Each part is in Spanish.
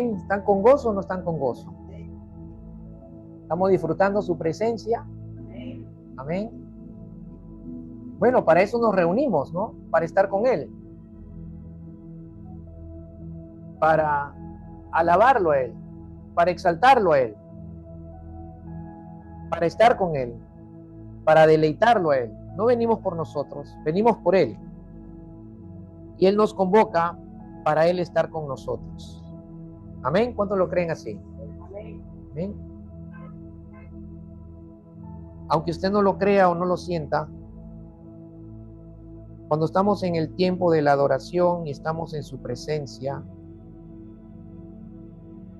¿Están con gozo o no están con gozo? ¿Estamos disfrutando su presencia? Amén. Bueno, para eso nos reunimos, ¿no? Para estar con Él. Para alabarlo a Él. Para exaltarlo a Él. Para estar con Él. Para deleitarlo a Él. No venimos por nosotros, venimos por Él. Y Él nos convoca para Él estar con nosotros. Amén. ¿Cuántos lo creen así? Amén. Aunque usted no lo crea o no lo sienta, cuando estamos en el tiempo de la adoración y estamos en su presencia,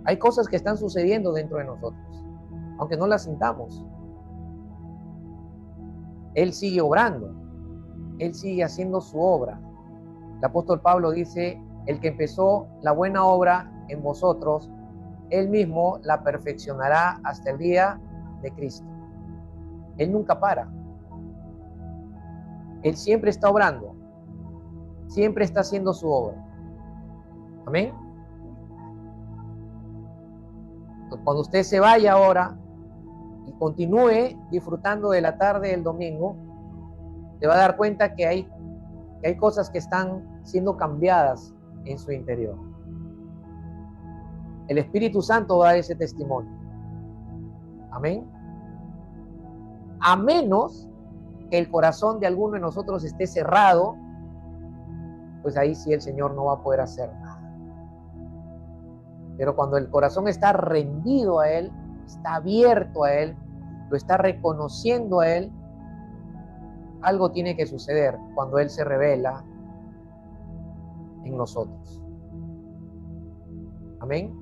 hay cosas que están sucediendo dentro de nosotros, aunque no las sintamos. Él sigue obrando, Él sigue haciendo su obra. El apóstol Pablo dice, el que empezó la buena obra en vosotros, Él mismo la perfeccionará hasta el día de Cristo. Él nunca para. Él siempre está obrando, siempre está haciendo su obra. Amén. Cuando usted se vaya ahora y continúe disfrutando de la tarde del domingo, te va a dar cuenta que hay cosas que están siendo cambiadas en su interior. El Espíritu Santo va a dar ese testimonio. Amén. A menos que el corazón de alguno de nosotros esté cerrado, pues ahí sí el Señor no va a poder hacer nada. Pero cuando el corazón está rendido a Él, está abierto a Él, lo está reconociendo a Él, algo tiene que suceder cuando Él se revela en nosotros. Amén.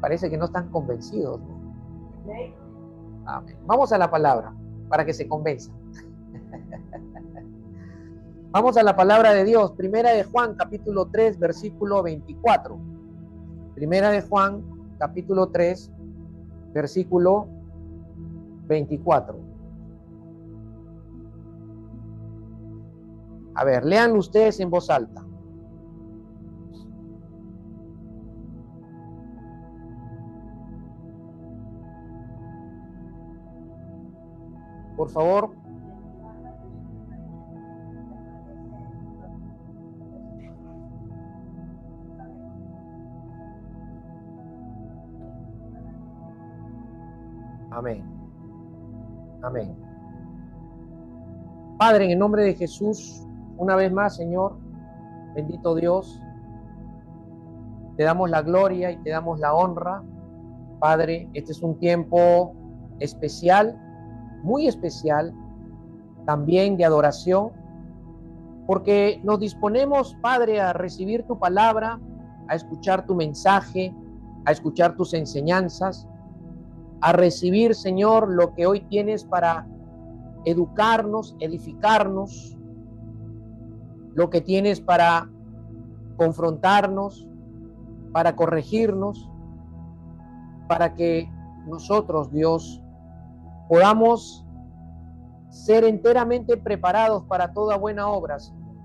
Parece que no están convencidos, ¿no? Amén. Vamos a la palabra para que se convenzan. Vamos a la palabra de Dios. Primera de Juan, capítulo 3, versículo 24. Primera de Juan, capítulo 3, versículo 24. A ver, léanlo ustedes en voz alta. Por favor. Amén. Amén. Padre, en el nombre de Jesús, una vez más, Señor, bendito Dios, te damos la gloria y te damos la honra. Padre, este es un tiempo especial, muy especial, también de adoración, porque nos disponemos, Padre, a recibir tu palabra, a escuchar tu mensaje, a escuchar tus enseñanzas, a recibir, Señor, lo que hoy tienes para educarnos, edificarnos, lo que tienes para confrontarnos, para corregirnos, para que nosotros, Dios, podamos ser enteramente preparados para toda buena obra, Señor,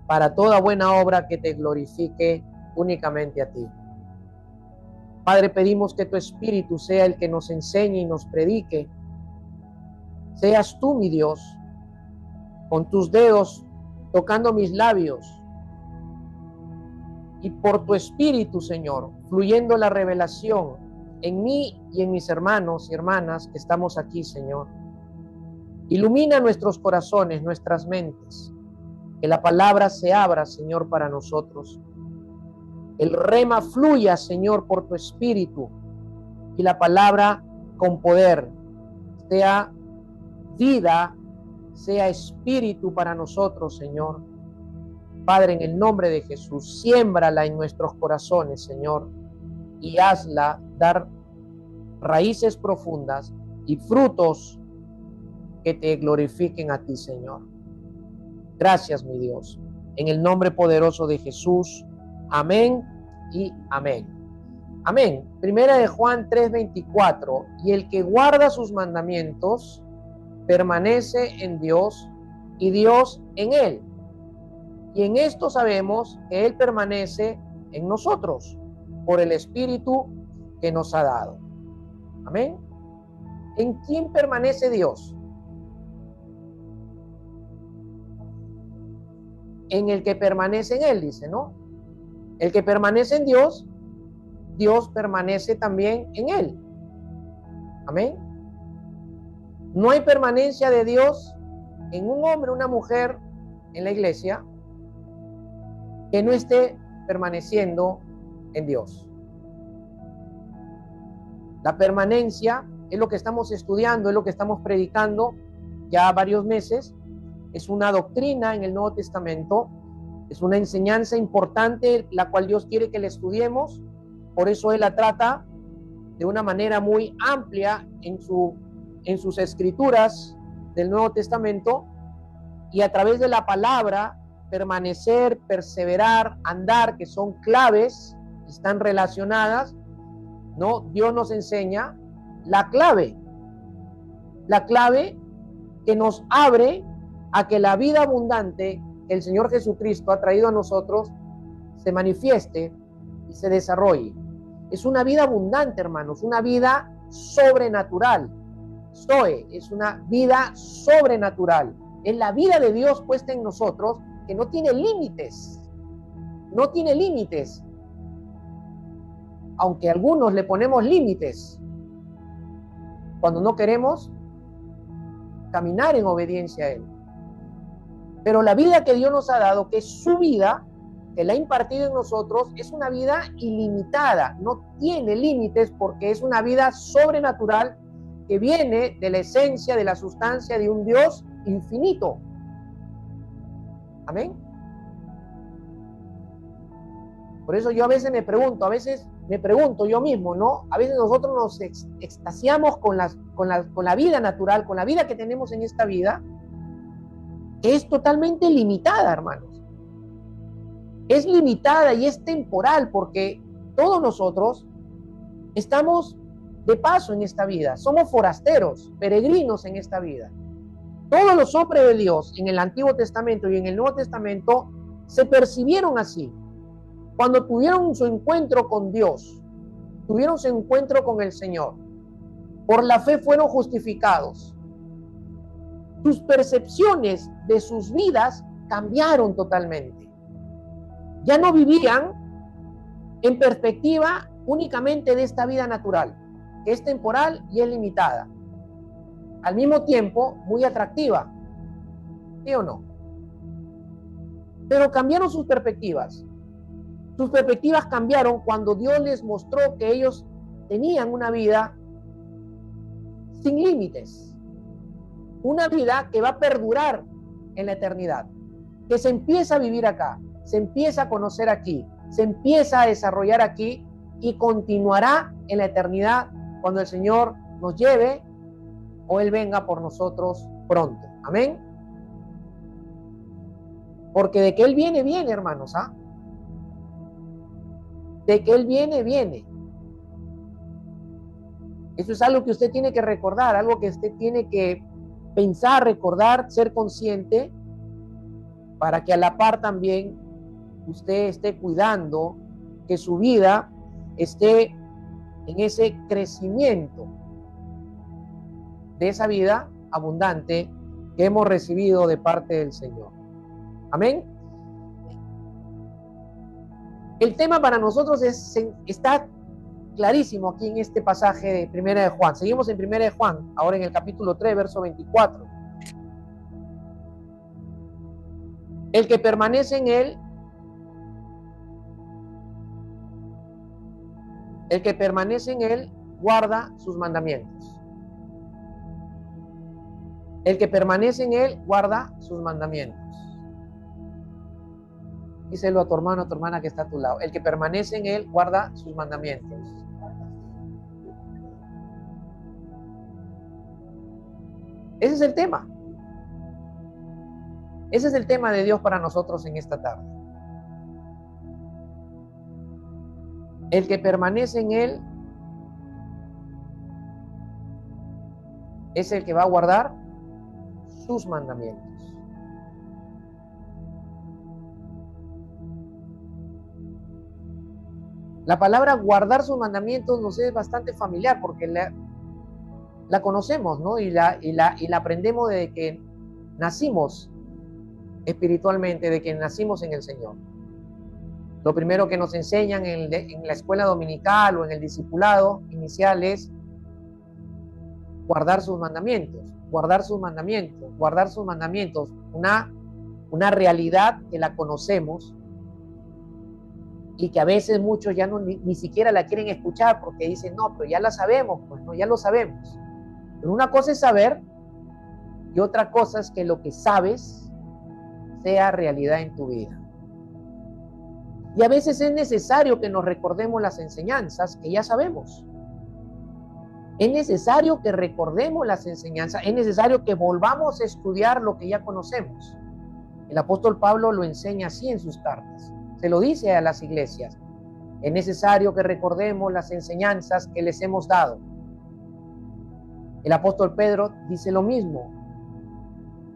para toda buena obra que te glorifique únicamente a ti. Padre, pedimos que tu Espíritu sea el que nos enseñe y nos predique. Seas tú, mi Dios, con tus dedos tocando mis labios y por tu Espíritu, Señor, fluyendo la revelación en mí y en mis hermanos y hermanas que estamos aquí, Señor. Ilumina nuestros corazones, nuestras mentes, que la palabra se abra, Señor, para nosotros. El rema fluya, Señor, por tu Espíritu y la palabra con poder sea vida, sea espíritu para nosotros, Señor. Padre, en el nombre de Jesús, siémbrala en nuestros corazones, Señor, y hazla dar raíces profundas y frutos que te glorifiquen a ti, Señor. Gracias, mi Dios. En el nombre poderoso de Jesús. Amén y amén. Amén. Primera de Juan 3:24. Y el que guarda sus mandamientos permanece en Dios y Dios en él. Y en esto sabemos que Él permanece en nosotros por el Espíritu que nos ha dado. Amén. ¿En quién permanece Dios? En el que permanece en Él, dice, ¿no? El que permanece en Dios, Dios permanece también en Él. Amén. No hay permanencia de Dios en un hombre, una mujer en la iglesia que no esté permaneciendo en Dios. La permanencia es lo que estamos estudiando, es lo que estamos predicando ya varios meses. Es una doctrina en el Nuevo Testamento, es una enseñanza importante, la cual Dios quiere que la estudiemos. Por eso Él la trata de una manera muy amplia en sus escrituras del Nuevo Testamento, y a través de la palabra, permanecer, perseverar, andar, que son claves, están relacionadas, ¿no? Dios nos enseña la clave que nos abre a que la vida abundante que el Señor Jesucristo ha traído a nosotros se manifieste y se desarrolle. Es una vida abundante, hermanos, una vida sobrenatural. Zoe es una vida sobrenatural. Es la vida de Dios puesta en nosotros, que no tiene límites. No tiene límites. Aunque algunos le ponemos límites cuando no queremos caminar en obediencia a Él. Pero la vida que Dios nos ha dado, que es su vida, que la ha impartido en nosotros, es una vida ilimitada, no tiene límites, porque es una vida sobrenatural que viene de la esencia, de la sustancia de un Dios infinito. Amén. Por eso yo a veces me pregunto yo mismo, ¿no? A veces nosotros nos extasiamos con la vida natural, con la vida que tenemos en esta vida, que es totalmente limitada, hermanos. Es limitada y es temporal, porque todos nosotros estamos de paso en esta vida, somos forasteros, peregrinos en esta vida. Todos los hombres de Dios en el Antiguo Testamento y en el Nuevo Testamento se percibieron así. Cuando tuvieron su encuentro con Dios, tuvieron su encuentro con el Señor, por la fe fueron justificados. Sus percepciones de sus vidas cambiaron totalmente. Ya no vivían en perspectiva únicamente de esta vida natural, que es temporal y es limitada. Al mismo tiempo, muy atractiva. ¿Sí o no? Pero cambiaron sus perspectivas. Sus perspectivas cambiaron cuando Dios les mostró que ellos tenían una vida sin límites. Una vida que va a perdurar en la eternidad. Que se empieza a vivir acá, se empieza a conocer aquí, se empieza a desarrollar aquí y continuará en la eternidad cuando el Señor nos lleve o Él venga por nosotros pronto. Amén. Porque de que Él viene, viene, hermanos, ¿ah? De que Él viene, viene. Eso es algo que usted tiene que recordar, algo que usted tiene que pensar, recordar, ser consciente, para que a la par también usted esté cuidando que su vida esté en ese crecimiento de esa vida abundante que hemos recibido de parte del Señor. Amén. El tema para nosotros está clarísimo aquí en este pasaje de Primera de Juan. Seguimos en Primera de Juan, ahora en el capítulo 3, verso 24. El que permanece en Él, guarda sus mandamientos. El que permanece en Él, guarda sus mandamientos. Díselo a tu hermano, a tu hermana que está a tu lado. El que permanece en Él, guarda sus mandamientos. Ese es el tema. Ese es el tema de Dios para nosotros en esta tarde. El que permanece en Él es el que va a guardar sus mandamientos. La palabra guardar sus mandamientos nos es bastante familiar porque la conocemos, ¿no? Y la aprendemos desde que nacimos espiritualmente, de que nacimos en el Señor. Lo primero que nos enseñan en la escuela dominical o en el discipulado inicial es guardar sus mandamientos, guardar sus mandamientos, guardar sus mandamientos. Una realidad que la conocemos y que a veces muchos ya ni siquiera la quieren escuchar porque dicen, no, pero ya la sabemos, pues no, ya lo sabemos. Pero una cosa es saber y otra cosa es que lo que sabes sea realidad en tu vida. Y a veces es necesario que nos recordemos las enseñanzas que ya sabemos. Es necesario que recordemos las enseñanzas, es necesario que volvamos a estudiar lo que ya conocemos. El apóstol Pablo lo enseña así en sus cartas. Se lo dice a las iglesias. Es necesario que recordemos las enseñanzas que les hemos dado. El apóstol Pedro dice lo mismo.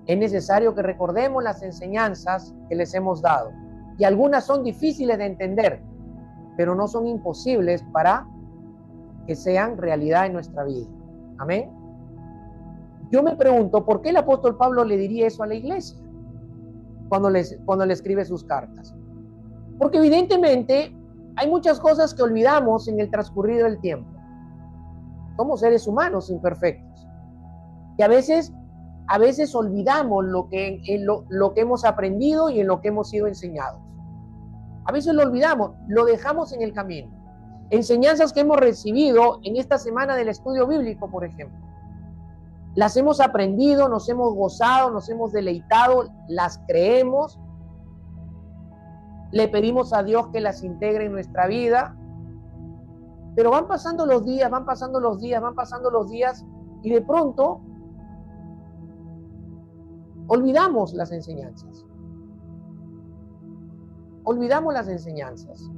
Es necesario que recordemos las enseñanzas que les hemos dado. Y algunas son difíciles de entender, pero no son imposibles para que sean realidad en nuestra vida. Amén. Yo me pregunto, ¿por qué el apóstol Pablo le diría eso a la iglesia cuando le escribe sus cartas? Porque evidentemente hay muchas cosas que olvidamos en el transcurrido del tiempo. Somos seres humanos imperfectos. Y a veces olvidamos lo que hemos aprendido y en lo que hemos sido enseñados. A veces lo olvidamos, lo dejamos en el camino. Enseñanzas que hemos recibido en esta semana del estudio bíblico, por ejemplo. Las hemos aprendido, nos hemos gozado, nos hemos deleitado, las creemos. Le pedimos a Dios que las integre en nuestra vida. Pero van pasando los días, van pasando los días, van pasando los días y de pronto olvidamos las enseñanzas. Olvidamos las enseñanzas.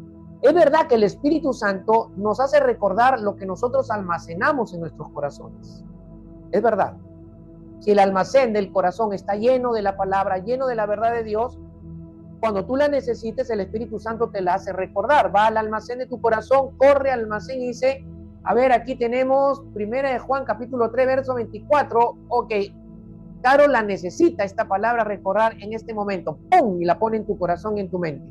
Es verdad que el Espíritu Santo nos hace recordar lo que nosotros almacenamos en nuestros corazones. Es verdad. Si el almacén del corazón está lleno de la palabra, lleno de la verdad de Dios, cuando tú la necesites, el Espíritu Santo te la hace recordar. Va al almacén de tu corazón, corre al almacén y dice, a ver, aquí tenemos 1 de Juan, capítulo 3, verso 24. Ok, Caro la necesita esta palabra recordar en este momento. ¡Pum! Y la pone en tu corazón y en tu mente.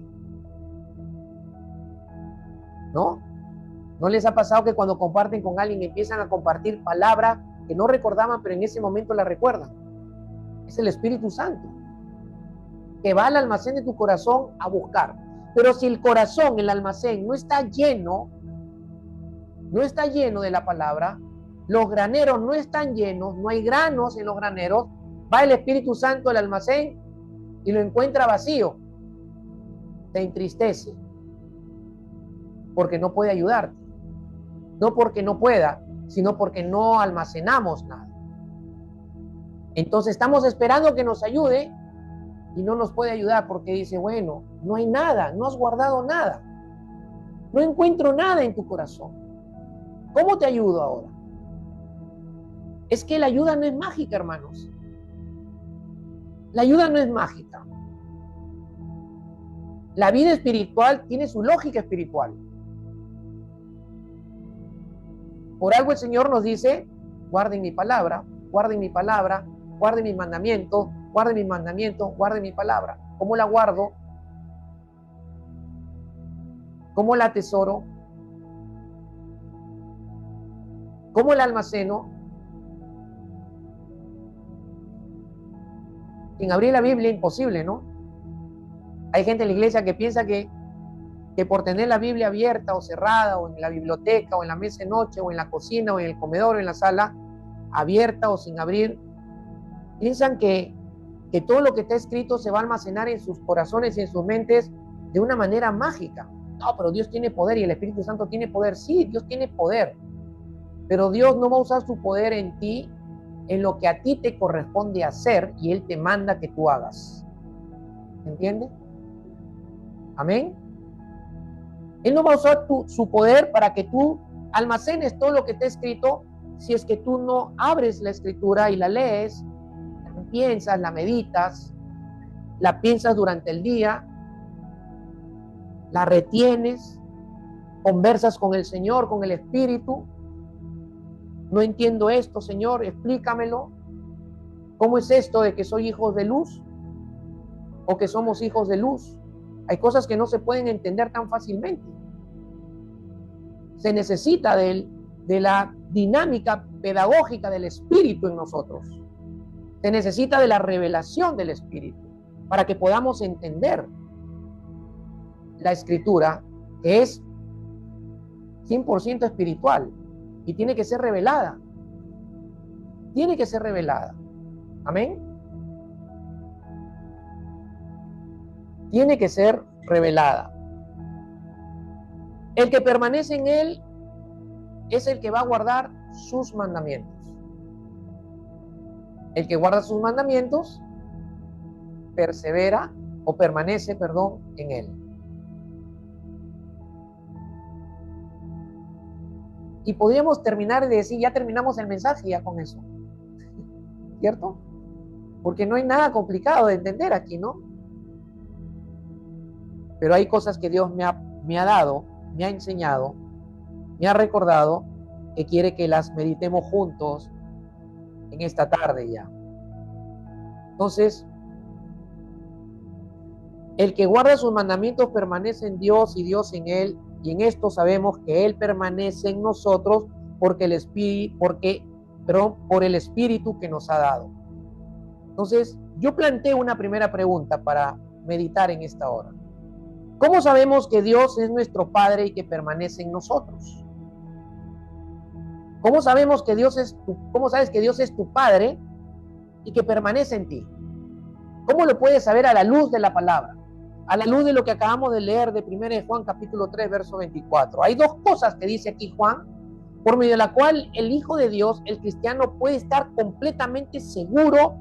¿No? ¿No les ha pasado que cuando comparten con alguien empiezan a compartir palabras que no recordaban, pero en ese momento la recuerdan? Es el Espíritu Santo que va al almacén de tu corazón a buscar. Pero si el corazón, el almacén, no está lleno de la palabra, los graneros no están llenos, no hay granos en los graneros, va el Espíritu Santo al almacén y lo encuentra vacío. Te entristece porque no puede ayudarte. No porque no pueda, sino porque no almacenamos nada. Entonces estamos esperando que nos ayude y no nos puede ayudar porque dice, bueno, no hay nada, no has guardado nada. No encuentro nada en tu corazón. ¿Cómo te ayudo ahora? Es que la ayuda no es mágica, hermanos. La ayuda no es mágica. La vida espiritual tiene su lógica espiritual. Por algo el Señor nos dice, guarden mi palabra, guarden mi palabra, guarden mis mandamientos, guarden mis mandamientos, guarden mi palabra. ¿Cómo la guardo? ¿Cómo la atesoro? ¿Cómo la almaceno? Sin abrir la Biblia, imposible, ¿no? Hay gente en la iglesia que piensa que por tener la Biblia abierta o cerrada, o en la biblioteca, o en la mesa de noche, o en la cocina, o en el comedor, o en la sala, abierta o sin abrir, piensan que todo lo que está escrito se va a almacenar en sus corazones y en sus mentes de una manera mágica. No, pero Dios tiene poder y el Espíritu Santo tiene poder. Sí, Dios tiene poder, pero Dios no va a usar su poder en ti, en lo que a ti te corresponde hacer y Él te manda que tú hagas. ¿Entiendes? Amén. Él no va a usar su poder para que tú almacenes todo lo que está escrito si es que tú no abres la escritura y la lees, la piensas, la meditas, la piensas durante el día, la retienes, conversas con el Señor, con el Espíritu. No entiendo esto, Señor, explícamelo. ¿Cómo es esto de que soy hijos de luz o que somos hijos de luz? Hay cosas que no se pueden entender tan fácilmente. Se necesita de la dinámica pedagógica del Espíritu en nosotros. Se necesita de la revelación del Espíritu para que podamos entender la Escritura, que es 100% espiritual y tiene que ser revelada. Tiene que ser revelada. Amén. Tiene que ser revelada. El que permanece en él es el que va a guardar sus mandamientos. El que guarda sus mandamientos persevera o permanece, en él. Y podríamos terminar de decir, ya terminamos el mensaje ya con eso. ¿Cierto? Porque no hay nada complicado de entender aquí, ¿no? Pero hay cosas que Dios me ha dado, me ha enseñado, me ha recordado, que quiere que las meditemos juntos en esta tarde ya. Entonces, el que guarda sus mandamientos permanece en Dios y Dios en él, y en esto sabemos que él permanece en nosotros por el Espíritu que nos ha dado. Entonces, yo planteo una primera pregunta para meditar en esta hora. ¿Cómo sabemos que Dios es nuestro Padre y que permanece en nosotros? ¿Cómo sabes que Dios es tu Padre y que permanece en ti? ¿Cómo lo puedes saber? A la luz de la palabra, a la luz de lo que acabamos de leer de 1 Juan capítulo 3, verso 24. Hay dos cosas que dice aquí Juan, por medio de la cual el Hijo de Dios, el cristiano, puede estar completamente seguro,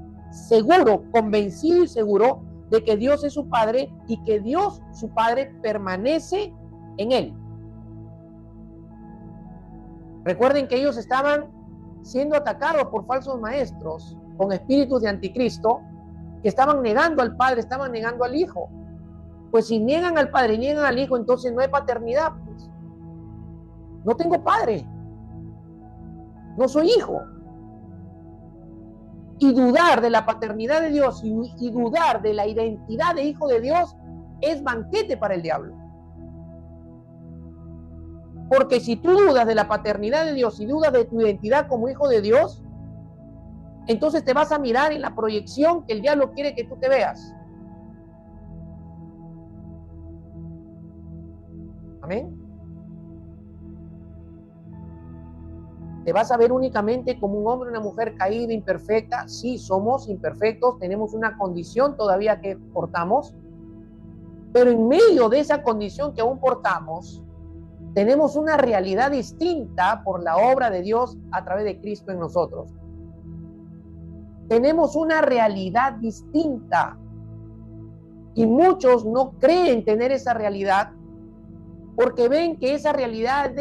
convencido y seguro de que Dios es su Padre y que Dios, su Padre, permanece en él. Recuerden que ellos estaban siendo atacados por falsos maestros con espíritus de anticristo que estaban negando al Padre, estaban negando al Hijo. Pues si niegan al Padre y niegan al Hijo, entonces no hay paternidad. Pues. No tengo Padre. No soy hijo. Y dudar de la paternidad de Dios y dudar de la identidad de hijo de Dios es banquete para el diablo. Porque si tú dudas de la paternidad de Dios y dudas de tu identidad como hijo de Dios, entonces te vas a mirar en la proyección que el diablo quiere que tú te veas. Amén. Te vas a ver únicamente como un hombre o una mujer caída, imperfecta. Sí, somos imperfectos, tenemos una condición todavía que portamos, pero en medio de esa condición que aún portamos, tenemos una realidad distinta por la obra de Dios a través de Cristo en nosotros. Tenemos una realidad distinta y muchos no creen tener esa realidad porque ven que esa realidad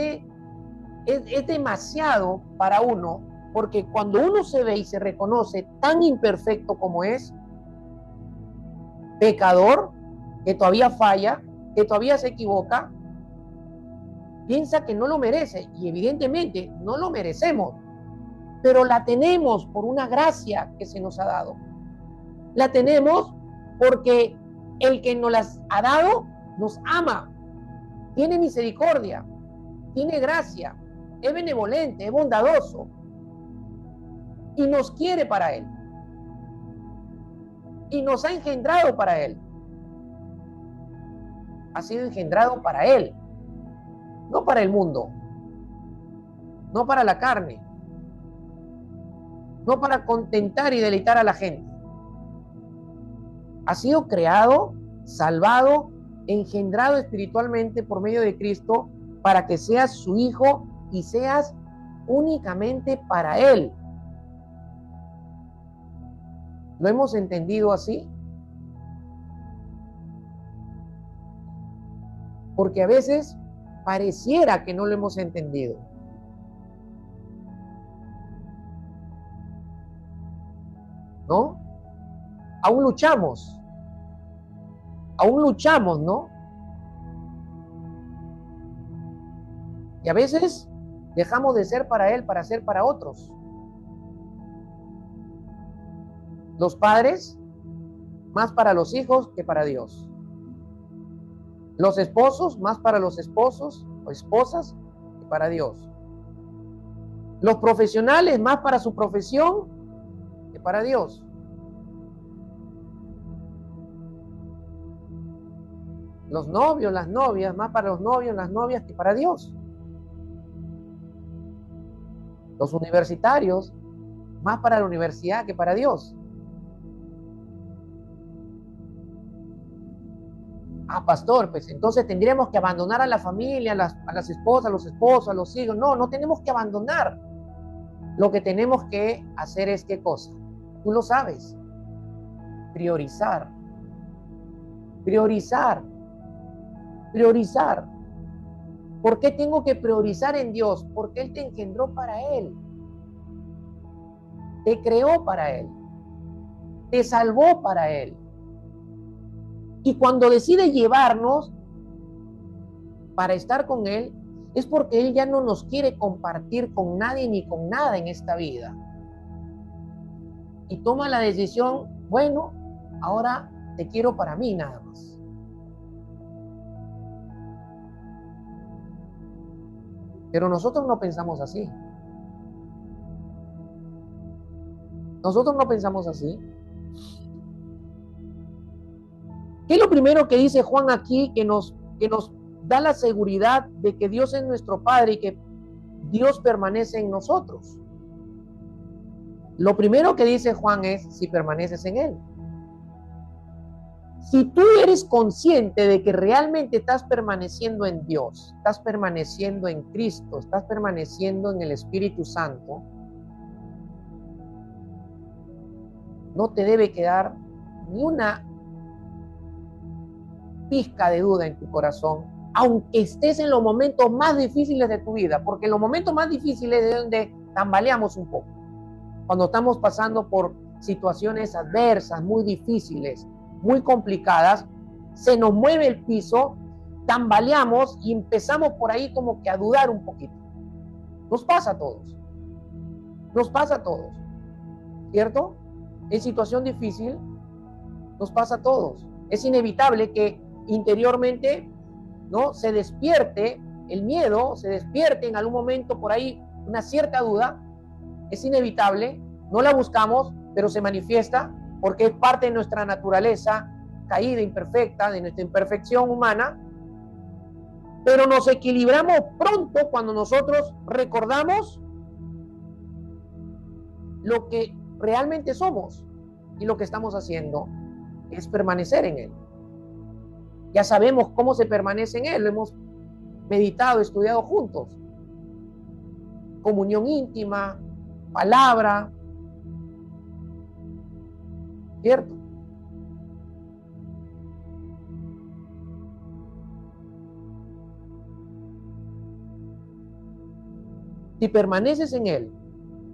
es demasiado para uno, porque cuando uno se ve y se reconoce tan imperfecto como es, pecador, que todavía falla, que todavía se equivoca, piensa que no lo merece, y evidentemente no lo merecemos, pero la tenemos por una gracia que se nos ha dado. La tenemos porque el que nos las ha dado nos ama, tiene misericordia, tiene gracia, es benevolente, es bondadoso y nos quiere para él y nos ha engendrado para él. Ha sido engendrado para él, no para el mundo, no para la carne, no para contentar y deleitar a la gente. Ha sido creado, salvado, engendrado espiritualmente por medio de Cristo para que seas su hijo y seas únicamente para él. ¿Lo hemos entendido así? Porque a veces pareciera que no lo hemos entendido. ¿No? Aún luchamos, ¿no? Y a veces dejamos de ser para Él para ser para otros. Los padres, más para los hijos que para Dios. Los esposos, más para los esposos o esposas que para Dios. Los profesionales, más para su profesión que para Dios. Los novios, las novias, más para los novios, las novias que para Dios. Los universitarios, más para la universidad que para Dios. Ah, pastor, pues entonces tendríamos que abandonar a la familia, a las esposas, a los esposos, a los hijos. No, no tenemos que abandonar. Lo que tenemos que hacer es ¿qué cosa? Tú lo sabes. Priorizar. Priorizar. Priorizar. ¿Por qué tengo que priorizar en Dios? Porque Él te engendró para Él. Te creó para Él. Te salvó para Él. Y cuando decide llevarnos para estar con Él, es porque Él ya no nos quiere compartir con nadie ni con nada en esta vida. Y toma la decisión, bueno, ahora te quiero para mí nada más. Pero nosotros no pensamos así. Nosotros no pensamos así. ¿Qué es lo primero que dice Juan aquí que nos da la seguridad de que Dios es nuestro Padre y que Dios permanece en nosotros? Lo primero que dice Juan es si permaneces en Él. Si tú eres consciente de que realmente estás permaneciendo en Dios, estás permaneciendo en Cristo, estás permaneciendo en el Espíritu Santo, no te debe quedar ni una pizca de duda en tu corazón, aunque estés en los momentos más difíciles de tu vida, porque en los momentos más difíciles es donde tambaleamos un poco, cuando estamos pasando por situaciones adversas, muy difíciles, muy complicadas, se nos mueve el piso, tambaleamos y empezamos por ahí como que a dudar un poquito. Nos pasa a todos, ¿cierto? En situación difícil nos pasa a todos. Es inevitable que interiormente, ¿no?, se despierte el miedo, se despierte en algún momento por ahí una cierta duda. Es inevitable, no la buscamos, pero se manifiesta porque es parte de nuestra naturaleza caída, imperfecta, de nuestra imperfección humana. Pero nos equilibramos pronto cuando nosotros recordamos lo que realmente somos, y lo que estamos haciendo es permanecer en Él. Ya sabemos cómo se permanece en Él, lo hemos meditado, estudiado juntos. Comunión íntima, palabra, ¿cierto? Si permaneces en Él,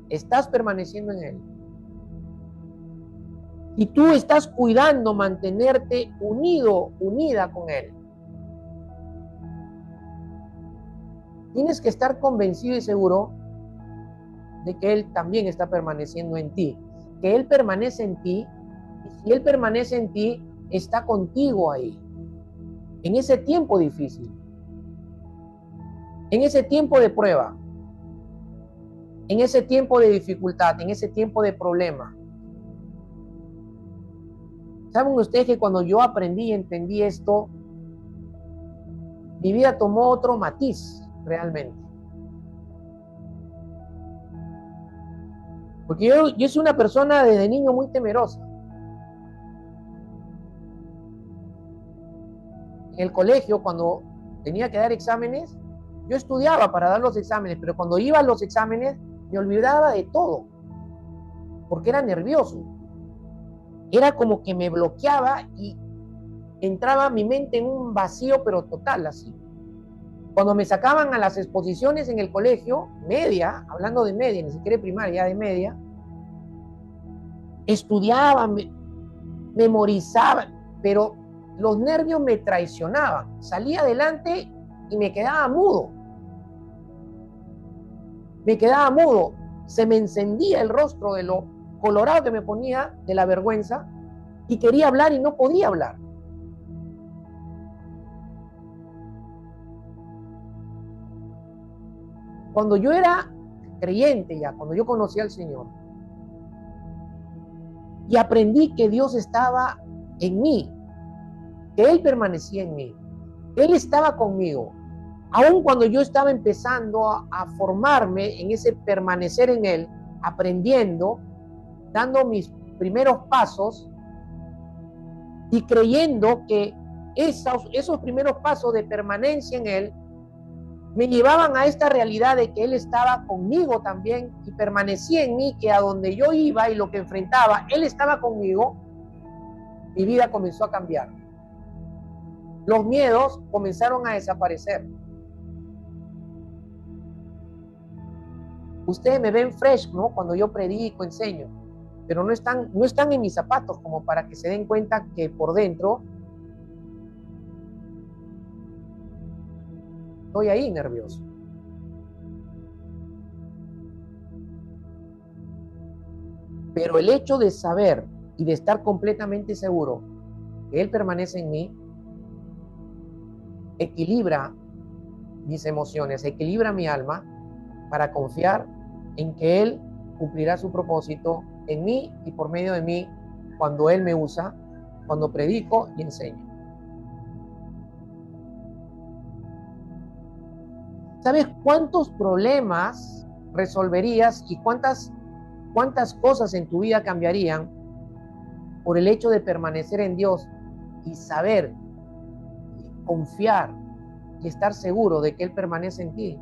estás permaneciendo en Él. Y tú estás cuidando mantenerte unido, unida con Él. Tienes que estar convencido y seguro de que Él también está permaneciendo en ti. Que Él permanece en ti, y si Él permanece en ti, está contigo ahí. En ese tiempo difícil. En ese tiempo de prueba. En ese tiempo de dificultad, en ese tiempo de problema. ¿Saben ustedes que cuando yo aprendí y entendí esto, mi vida tomó otro matiz realmente? Porque yo soy una persona desde niño muy temerosa. En el colegio, cuando tenía que dar exámenes, yo estudiaba para dar los exámenes, pero cuando iba a los exámenes me olvidaba de todo, porque era nervioso. Era como que me bloqueaba y entraba mi mente en un vacío, pero total, así. Cuando me sacaban a las exposiciones en el colegio, media, hablando de media, ni siquiera de primaria, de media, estudiaba, memorizaba, pero los nervios me traicionaban. Salía adelante y me quedaba mudo. me quedaba mudo, se me encendía el rostro de lo colorado que me ponía de la vergüenza y quería hablar y no podía hablar. Cuando yo era creyente ya, cuando yo conocí al Señor y aprendí que Dios estaba en mí, que Él permanecía en mí, Él estaba conmigo, aun cuando yo estaba empezando a formarme en ese permanecer en Él, aprendiendo, dando mis primeros pasos y creyendo que esos primeros pasos de permanencia en Él me llevaban a esta realidad de que Él estaba conmigo también y permanecía en mí, que a donde yo iba y lo que enfrentaba, Él estaba conmigo. Mi vida comenzó a cambiar. Los miedos comenzaron a desaparecer. Ustedes me ven fresh, ¿no? Cuando yo predico, enseño, pero no están en mis zapatos como para que se den cuenta que por dentro estoy ahí nervioso. Pero el hecho de saber y de estar completamente seguro que Él permanece en mí, equilibra mis emociones, equilibra mi alma para confiar en que Él cumplirá su propósito en mí y por medio de mí cuando Él me usa, cuando predico y enseño. ¿Sabes cuántos problemas resolverías y cuántas cosas en tu vida cambiarían por el hecho de permanecer en Dios y saber, confiar y estar seguro de que Él permanece en ti?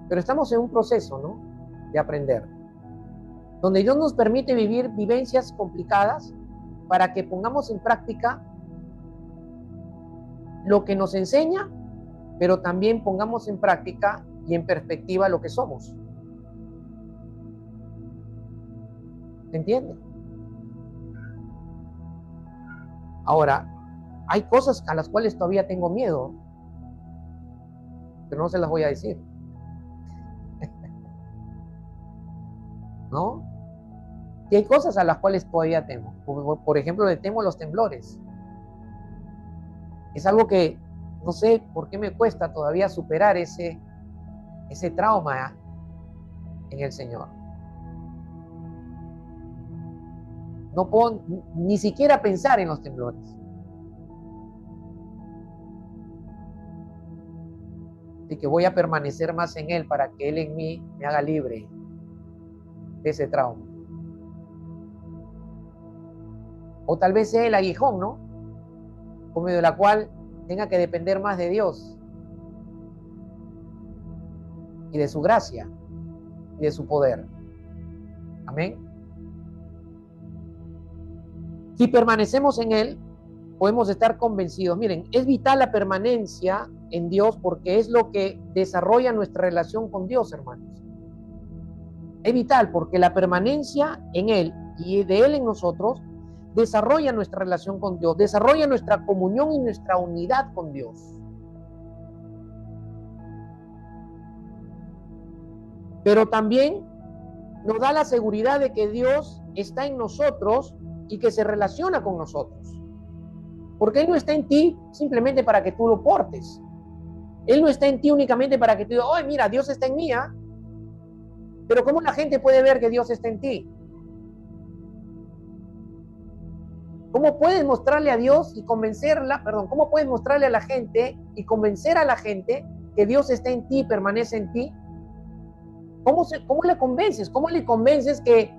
Pero estamos en un proceso, ¿no?, de aprender, donde Dios nos permite vivir vivencias complicadas para que pongamos en práctica lo que nos enseña, pero también pongamos en práctica y en perspectiva lo que somos. ¿Se entiende? Ahora, hay cosas a las cuales todavía tengo miedo, pero no se las voy a decir. ¿No? Y hay cosas a las cuales todavía temo. Por ejemplo, le temo a los temblores. Es algo que no sé por qué me cuesta todavía superar ese trauma en el Señor. No puedo ni siquiera pensar en los temblores. Así que voy a permanecer más en Él para que Él en mí me haga libre de ese trauma. O tal vez sea el aguijón, ¿no?, por medio de la cual tenga que depender más de Dios y de su gracia y de su poder. Amén. Si permanecemos en Él, podemos estar convencidos. Miren, es vital la permanencia en Dios porque es lo que desarrolla nuestra relación con Dios, hermanos. Es vital porque la permanencia en Él y de Él en nosotros desarrolla nuestra relación con Dios, desarrolla nuestra comunión y nuestra unidad con Dios. Pero también nos da la seguridad de que Dios está en nosotros y que se relaciona con nosotros. Porque Él no está en ti simplemente para que tú lo portes. Él no está en ti únicamente para que tú digas, ¡ay, mira, Dios está en mí! Pero ¿cómo la gente puede ver que Dios está en ti? ¿Cómo puedes mostrarle a Dios y convencerla, cómo puedes mostrarle a la gente y convencer a la gente que Dios está en ti y permanece en ti? ¿Cómo le convences? ¿Cómo le convences que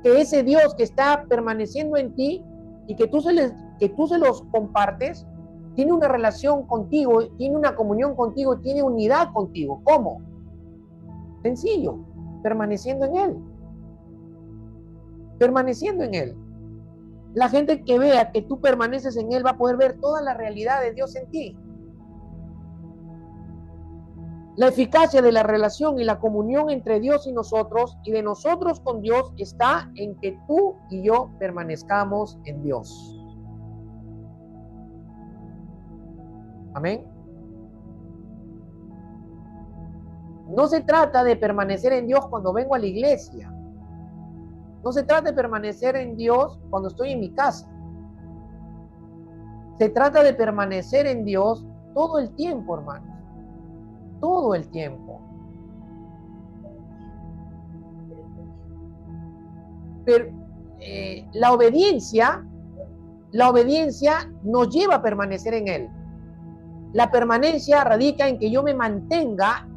ese Dios que está permaneciendo en ti y que tú se los compartes, tiene una relación contigo, tiene una comunión contigo, tiene unidad contigo? ¿Cómo? Sencillo, permaneciendo en Él. Permaneciendo en Él. La gente que vea que tú permaneces en Él va a poder ver toda la realidad de Dios en ti. La eficacia de la relación y la comunión entre Dios y nosotros y de nosotros con Dios está en que tú y yo permanezcamos en Dios. Amén. No se trata de permanecer en Dios cuando vengo a la iglesia. No se trata de permanecer en Dios cuando estoy en mi casa. Se trata de permanecer en Dios todo el tiempo, hermanos. Todo el tiempo. Pero la obediencia nos lleva a permanecer en Él. La permanencia radica en que yo me mantenga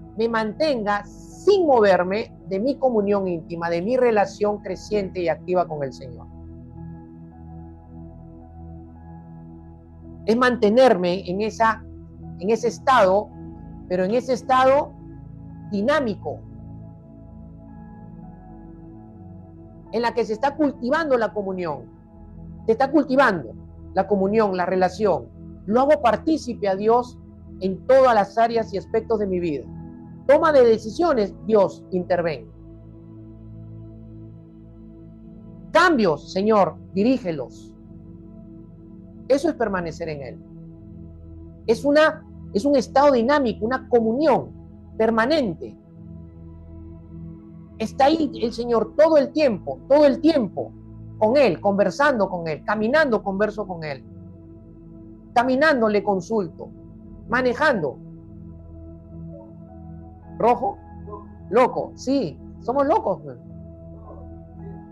sin moverme de mi comunión íntima, de mi relación creciente y activa con el Señor. Es mantenerme en ese estado, pero en ese estado dinámico, en la que se está cultivando la comunión, se está cultivando la comunión, la relación. Lo hago partícipe a Dios en todas las áreas y aspectos de mi vida. Toma de decisiones, Dios interviene. Cambios, Señor, dirígelos. Eso es permanecer en Él. Es un estado dinámico, una comunión permanente. Está ahí el Señor todo el tiempo, con Él, conversando con Él, caminando, converso con Él. Caminando, le consulto. Manejando. ¿Rojo? Loco, sí. Somos locos.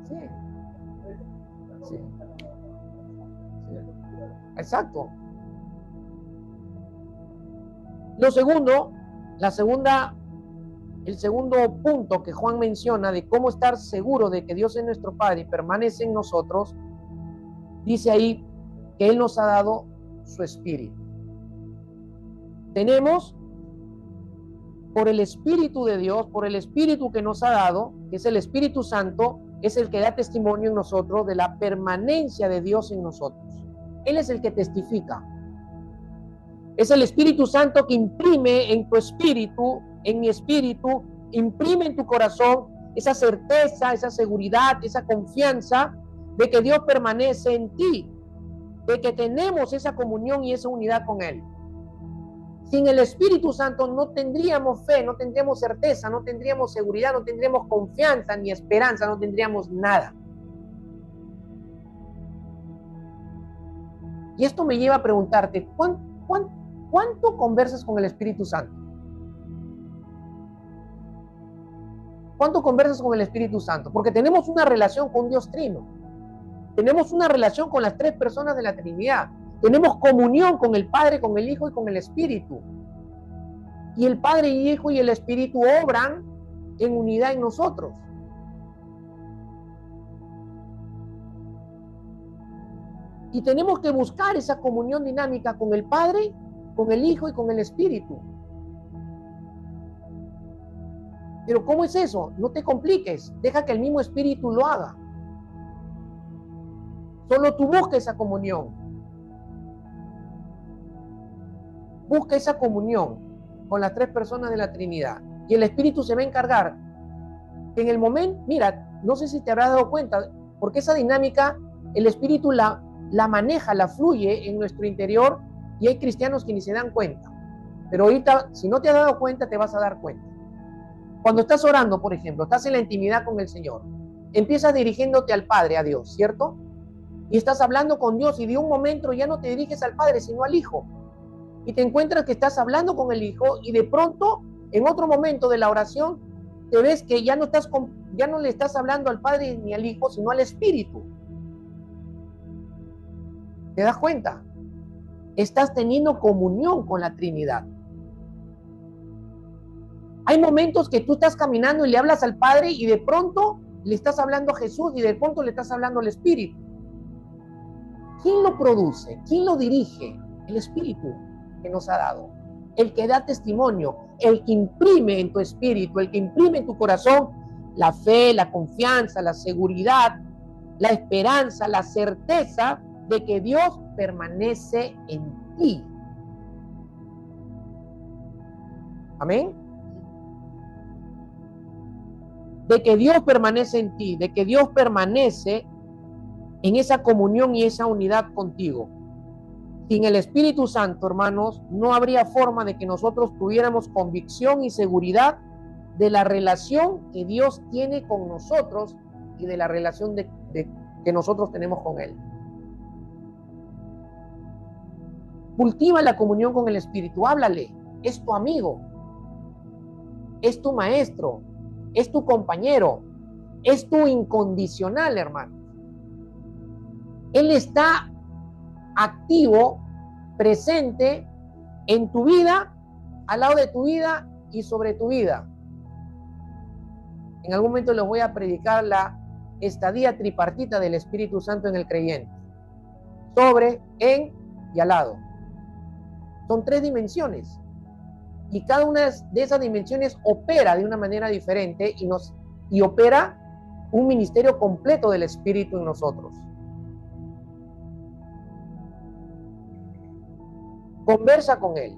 Sí. Sí. Exacto. El segundo punto que Juan menciona de cómo estar seguro de que Dios es nuestro Padre y permanece en nosotros, dice ahí que Él nos ha dado su Espíritu. Tenemos, por el Espíritu de Dios, por el Espíritu que nos ha dado, que es el Espíritu Santo, es el que da testimonio en nosotros de la permanencia de Dios en nosotros. Él es el que testifica. Es el Espíritu Santo que imprime en tu espíritu, en mi espíritu, imprime en tu corazón esa certeza, esa seguridad, esa confianza de que Dios permanece en ti, de que tenemos esa comunión y esa unidad con Él. Sin el Espíritu Santo no tendríamos fe, no tendríamos certeza, no tendríamos seguridad, no tendríamos confianza ni esperanza, no tendríamos nada. Y esto me lleva a preguntarte, ¿cuánto conversas con el Espíritu Santo? ¿Cuánto conversas con el Espíritu Santo? Porque tenemos una relación con Dios Trino. Tenemos una relación con las tres personas de la Trinidad. Tenemos comunión con el Padre, con el Hijo y con el Espíritu. Y el Padre y el Hijo y el Espíritu obran en unidad en nosotros. Y tenemos que buscar esa comunión dinámica con el Padre, con el Hijo y con el Espíritu. Pero ¿cómo es eso? No te compliques. Deja que el mismo Espíritu lo haga. Solo tú busca esa comunión. Busca esa comunión con las tres personas de la Trinidad. Y el Espíritu se va a encargar. En el momento, mira, no sé si te habrás dado cuenta, porque esa dinámica, el Espíritu la maneja, la fluye en nuestro interior, y hay cristianos que ni se dan cuenta. Pero ahorita, si no te has dado cuenta, te vas a dar cuenta. Cuando estás orando, por ejemplo, estás en la intimidad con el Señor, empiezas dirigiéndote al Padre, a Dios, ¿cierto? Y estás hablando con Dios y de un momento ya no te diriges al Padre, sino al Hijo. Y te encuentras que estás hablando con el Hijo y de pronto, en otro momento de la oración, te ves que ya no le estás hablando al Padre ni al Hijo, sino al Espíritu. ¿Te das cuenta? Estás teniendo comunión con la Trinidad. Hay momentos que tú estás caminando y le hablas al Padre y de pronto le estás hablando a Jesús y de pronto le estás hablando al Espíritu. ¿Quién lo produce? ¿Quién lo dirige? El Espíritu que nos ha dado. El que da testimonio, el que imprime en tu espíritu, el que imprime en tu corazón la fe, la confianza, la seguridad, la esperanza, la certeza de que Dios permanece en ti. Amén. De que Dios permanece en ti, de que Dios permanece en esa comunión y esa unidad contigo. Sin el Espíritu Santo, hermanos, no habría forma de que nosotros tuviéramos convicción y seguridad de la relación que Dios tiene con nosotros y de la relación que nosotros tenemos con Él. Cultiva la comunión con el Espíritu, háblale, es tu amigo, es tu maestro, es tu compañero, es tu incondicional, hermano. Él está activo, presente en tu vida, al lado de tu vida y sobre tu vida. En algún momento les voy a predicar la estadía tripartita del Espíritu Santo en el creyente. Sobre, en y al lado. Son 3 dimensiones. Y cada una de esas dimensiones opera de una manera diferente y opera un ministerio completo del Espíritu en nosotros. Conversa con Él.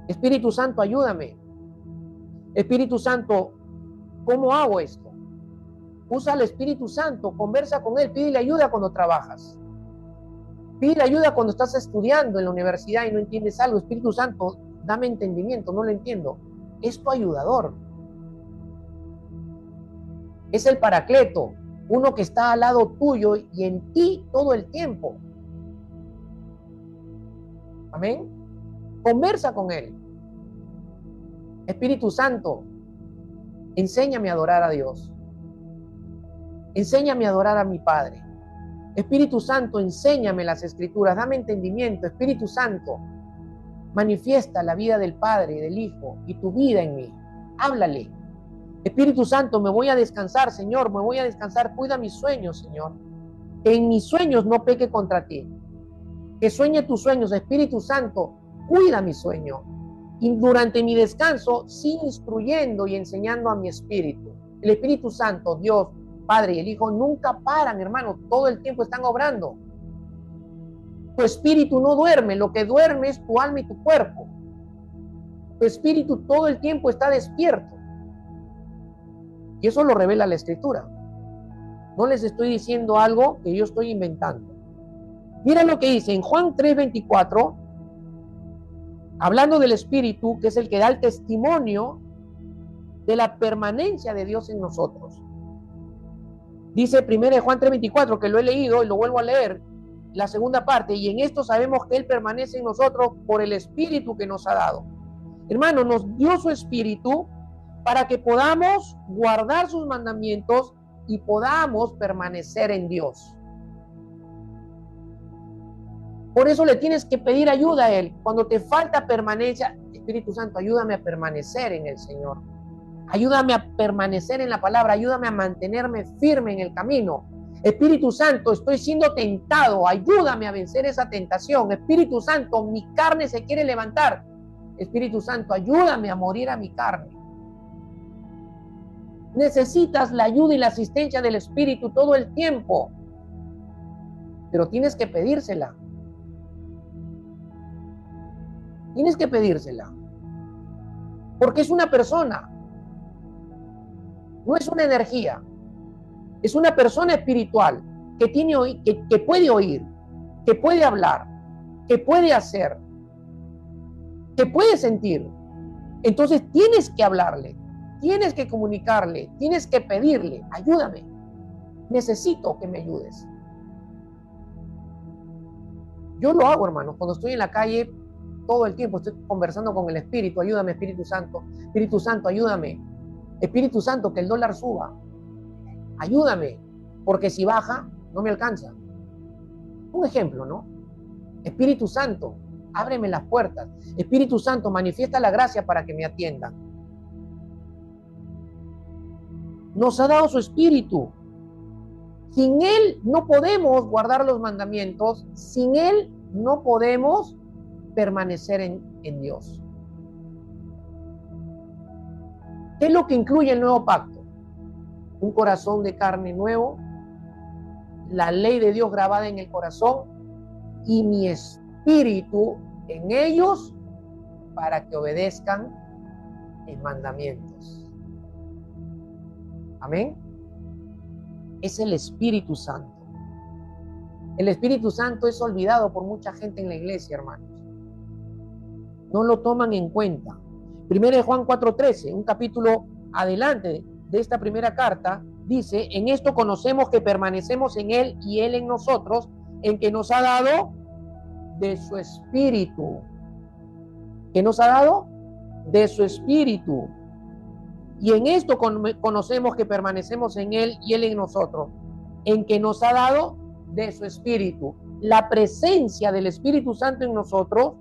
Espíritu Santo, ayúdame. Espíritu Santo, ¿cómo hago esto? Usa al Espíritu Santo, conversa con Él, pídele ayuda cuando trabajas. Pídele ayuda cuando estás estudiando en la universidad y no entiendes algo. Espíritu Santo, dame entendimiento, no lo entiendo. Es tu ayudador. Es el Paracleto, uno que está al lado tuyo y en ti todo el tiempo. Amén. Conversa con Él. Espíritu Santo, enséñame a adorar a Dios. Enséñame a adorar a mi Padre. Espíritu Santo, enséñame las Escrituras, dame entendimiento. Espíritu Santo, manifiesta la vida del Padre y del Hijo y tu vida en mí. Háblale. Espíritu Santo, me voy a descansar, Señor, me voy a descansar. Cuida mis sueños, Señor. Que en mis sueños no peque contra ti. Que sueñe tus sueños. Espíritu Santo, cuida mi sueño. Y durante mi descanso, sigue instruyendo y enseñando a mi espíritu. El Espíritu Santo, Dios, Padre y el Hijo nunca paran, hermano. Todo el tiempo están obrando. Tu espíritu no duerme. Lo que duerme es tu alma y tu cuerpo. Tu espíritu todo el tiempo está despierto. Y eso lo revela la Escritura. No les estoy diciendo algo que yo estoy inventando. Mira lo que dice en Juan 3:24, hablando del Espíritu, que es el que da el testimonio de la permanencia de Dios en nosotros. Dice 1 Juan 3:24, que lo he leído y lo vuelvo a leer, la segunda parte, y en esto sabemos que Él permanece en nosotros por el Espíritu que nos ha dado. Hermano, nos dio su Espíritu para que podamos guardar sus mandamientos y podamos permanecer en Dios. Por eso le tienes que pedir ayuda a Él. Cuando te falta permanencia, Espíritu Santo, ayúdame a permanecer en el Señor. Ayúdame a permanecer en la palabra, ayúdame a mantenerme firme en el camino. Espíritu Santo, estoy siendo tentado, ayúdame a vencer esa tentación. Espíritu Santo, mi carne se quiere levantar. Espíritu Santo, ayúdame a morir a mi carne. Necesitas la ayuda y la asistencia del Espíritu todo el tiempo, pero tienes que pedírsela. Tienes que pedírsela, porque es una persona, no es una energía, es una persona espiritual que puede oír, que puede hablar, que puede hacer, que puede sentir. Entonces tienes que hablarle, tienes que comunicarle, tienes que pedirle, ayúdame, necesito que me ayudes. Yo lo hago, hermano, cuando estoy en la calle. Todo el tiempo estoy conversando con el Espíritu. Ayúdame, Espíritu Santo. Espíritu Santo, ayúdame. Espíritu Santo, que el dólar suba. Ayúdame, porque si baja, no me alcanza. Un ejemplo, ¿no? Espíritu Santo, ábreme las puertas. Espíritu Santo, manifiesta la gracia para que me atiendan. Nos ha dado su Espíritu. Sin Él no podemos guardar los mandamientos. Sin Él no podemos permanecer en Dios. ¿Qué es lo que incluye el nuevo pacto? Un corazón de carne nuevo, la ley de Dios grabada en el corazón y mi espíritu en ellos para que obedezcan mis mandamientos. Amén. Es el Espíritu Santo. El Espíritu Santo es olvidado por mucha gente en la iglesia, hermanos. No lo toman en cuenta. 1 Juan 4:13, un capítulo adelante de esta primera carta, dice: en esto conocemos que permanecemos en Él y Él en nosotros, en que nos ha dado de su Espíritu. ¿Qué nos ha dado? De su Espíritu. Y en esto conocemos que permanecemos en Él y Él en nosotros, en que nos ha dado de su Espíritu. La presencia del Espíritu Santo en nosotros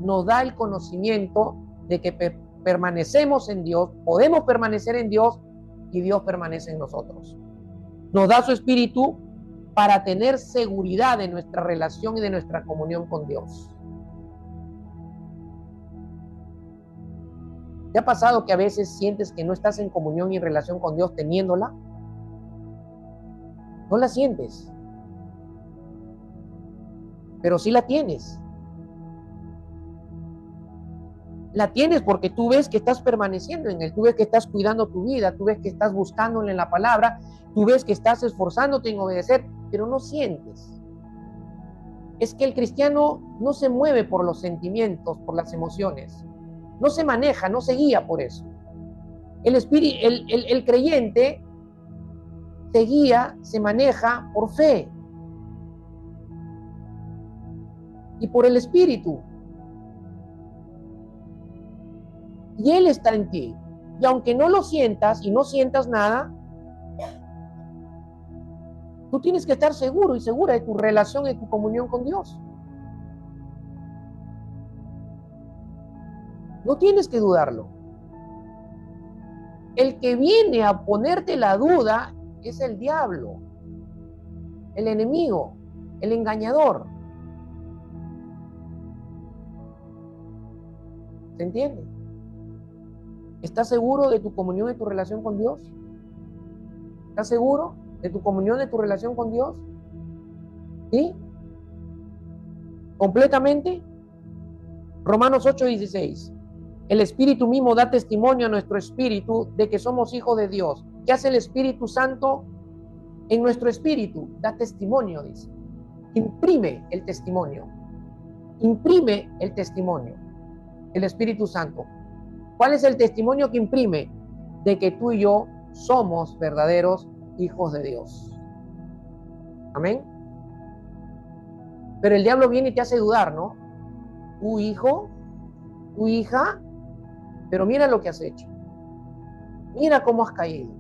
nos da el conocimiento de que permanecemos en Dios, podemos permanecer en Dios y Dios permanece en nosotros. Nos da su Espíritu para tener seguridad de nuestra relación y de nuestra comunión con Dios. ¿Te ha pasado que a veces sientes que no estás en comunión y relación con Dios teniéndola? No la sientes, pero sí la tienes. La tienes porque tú ves que estás permaneciendo en Él, tú ves que estás cuidando tu vida, tú ves que estás buscándole en la palabra, tú ves que estás esforzándote en obedecer, pero no sientes. Es que el cristiano no se mueve por los sentimientos, por las emociones, no se maneja, no se guía por eso. El creyente se guía, se maneja por fe y por el Espíritu. Y Él está en ti. Y aunque no lo sientas y no sientas nada, tú tienes que estar seguro y segura de tu relación y tu comunión con Dios. No tienes que dudarlo. El que viene a ponerte la duda es el diablo, el enemigo, el engañador. ¿Se entiende? ¿Estás seguro de tu comunión y tu relación con Dios? ¿Estás seguro de tu comunión y tu relación con Dios? ¿Sí? ¿Completamente? Romanos 8:16. El Espíritu mismo da testimonio a nuestro espíritu de que somos hijos de Dios. ¿Qué hace el Espíritu Santo en nuestro espíritu? Da testimonio, dice. Imprime el testimonio. Imprime el testimonio. El Espíritu Santo. ¿Cuál es el testimonio que imprime? De que tú y yo somos verdaderos hijos de Dios. Amén. Pero el diablo viene y te hace dudar, ¿no? Tu hijo, tu hija, pero mira lo que has hecho. Mira cómo has caído.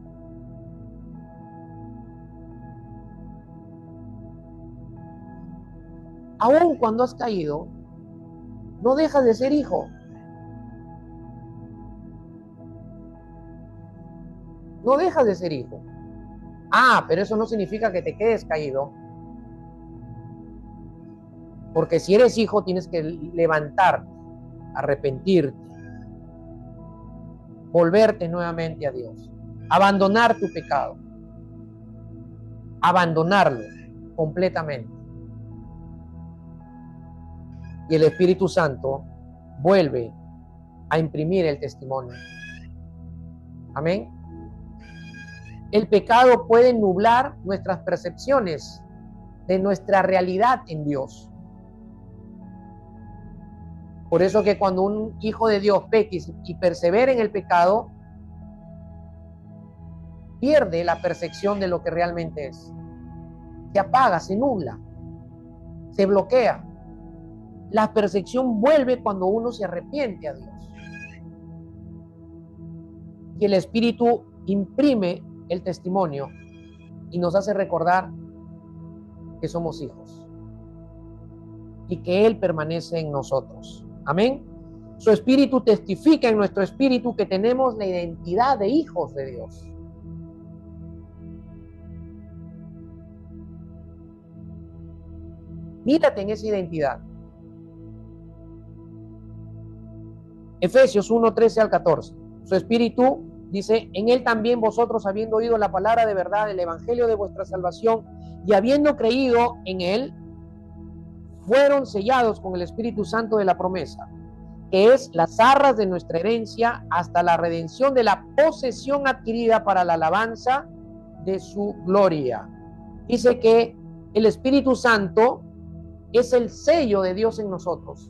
Aún cuando has caído, no dejas de ser hijo. No dejas de ser hijo. Pero eso no significa que te quedes caído. Porque si eres hijo, tienes que levantarte, arrepentirte, volverte nuevamente a Dios, abandonar tu pecado, abandonarlo completamente. Y el Espíritu Santo vuelve a imprimir el testimonio. Amén. El pecado puede nublar nuestras percepciones de nuestra realidad en Dios. Por eso que cuando un hijo de Dios peque y persevera en el pecado, pierde la percepción de lo que realmente es. Se apaga, se nubla, se bloquea. La percepción vuelve cuando uno se arrepiente a Dios. Y el Espíritu imprime el testimonio y nos hace recordar que somos hijos y que Él permanece en nosotros. Amén. Su Espíritu testifica en nuestro espíritu que tenemos la identidad de hijos de Dios. Mírate en esa identidad. Efesios 1:13 al 14. Su Espíritu dice: en Él también vosotros, habiendo oído la palabra de verdad, el evangelio de vuestra salvación, y habiendo creído en Él, fueron sellados con el Espíritu Santo de la promesa, que es las arras de nuestra herencia hasta la redención de la posesión adquirida para la alabanza de su gloria. Dice que El Espíritu Santo es el sello de Dios en nosotros.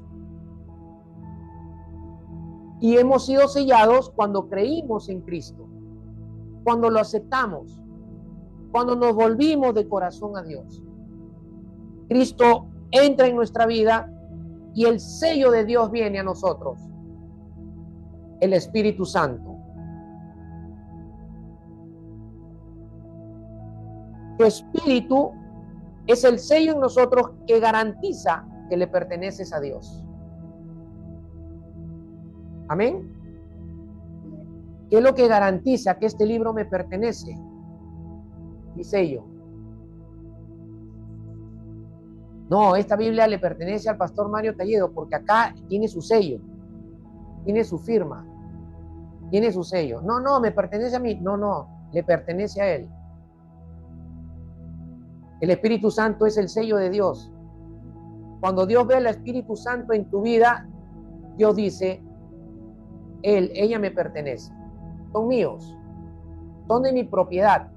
Y hemos sido sellados cuando creímos en Cristo, cuando lo aceptamos, cuando nos volvimos de corazón a Dios. Cristo entra en nuestra vida y el sello de Dios viene a nosotros, el Espíritu Santo. Tu Espíritu es el sello en nosotros que garantiza que le perteneces a Dios. Amén. ¿Qué es lo que garantiza que este libro me pertenece? Mi sello. No, esta Biblia le pertenece al pastor Mario Talledo porque acá tiene su sello, tiene su firma, tiene su sello. No, no, me pertenece a mí. No, no, le pertenece a él. El Espíritu Santo es el sello de Dios. Cuando Dios ve al Espíritu Santo en tu vida, Dios dice, él, ella me pertenece. Son míos. Son de mi propiedad.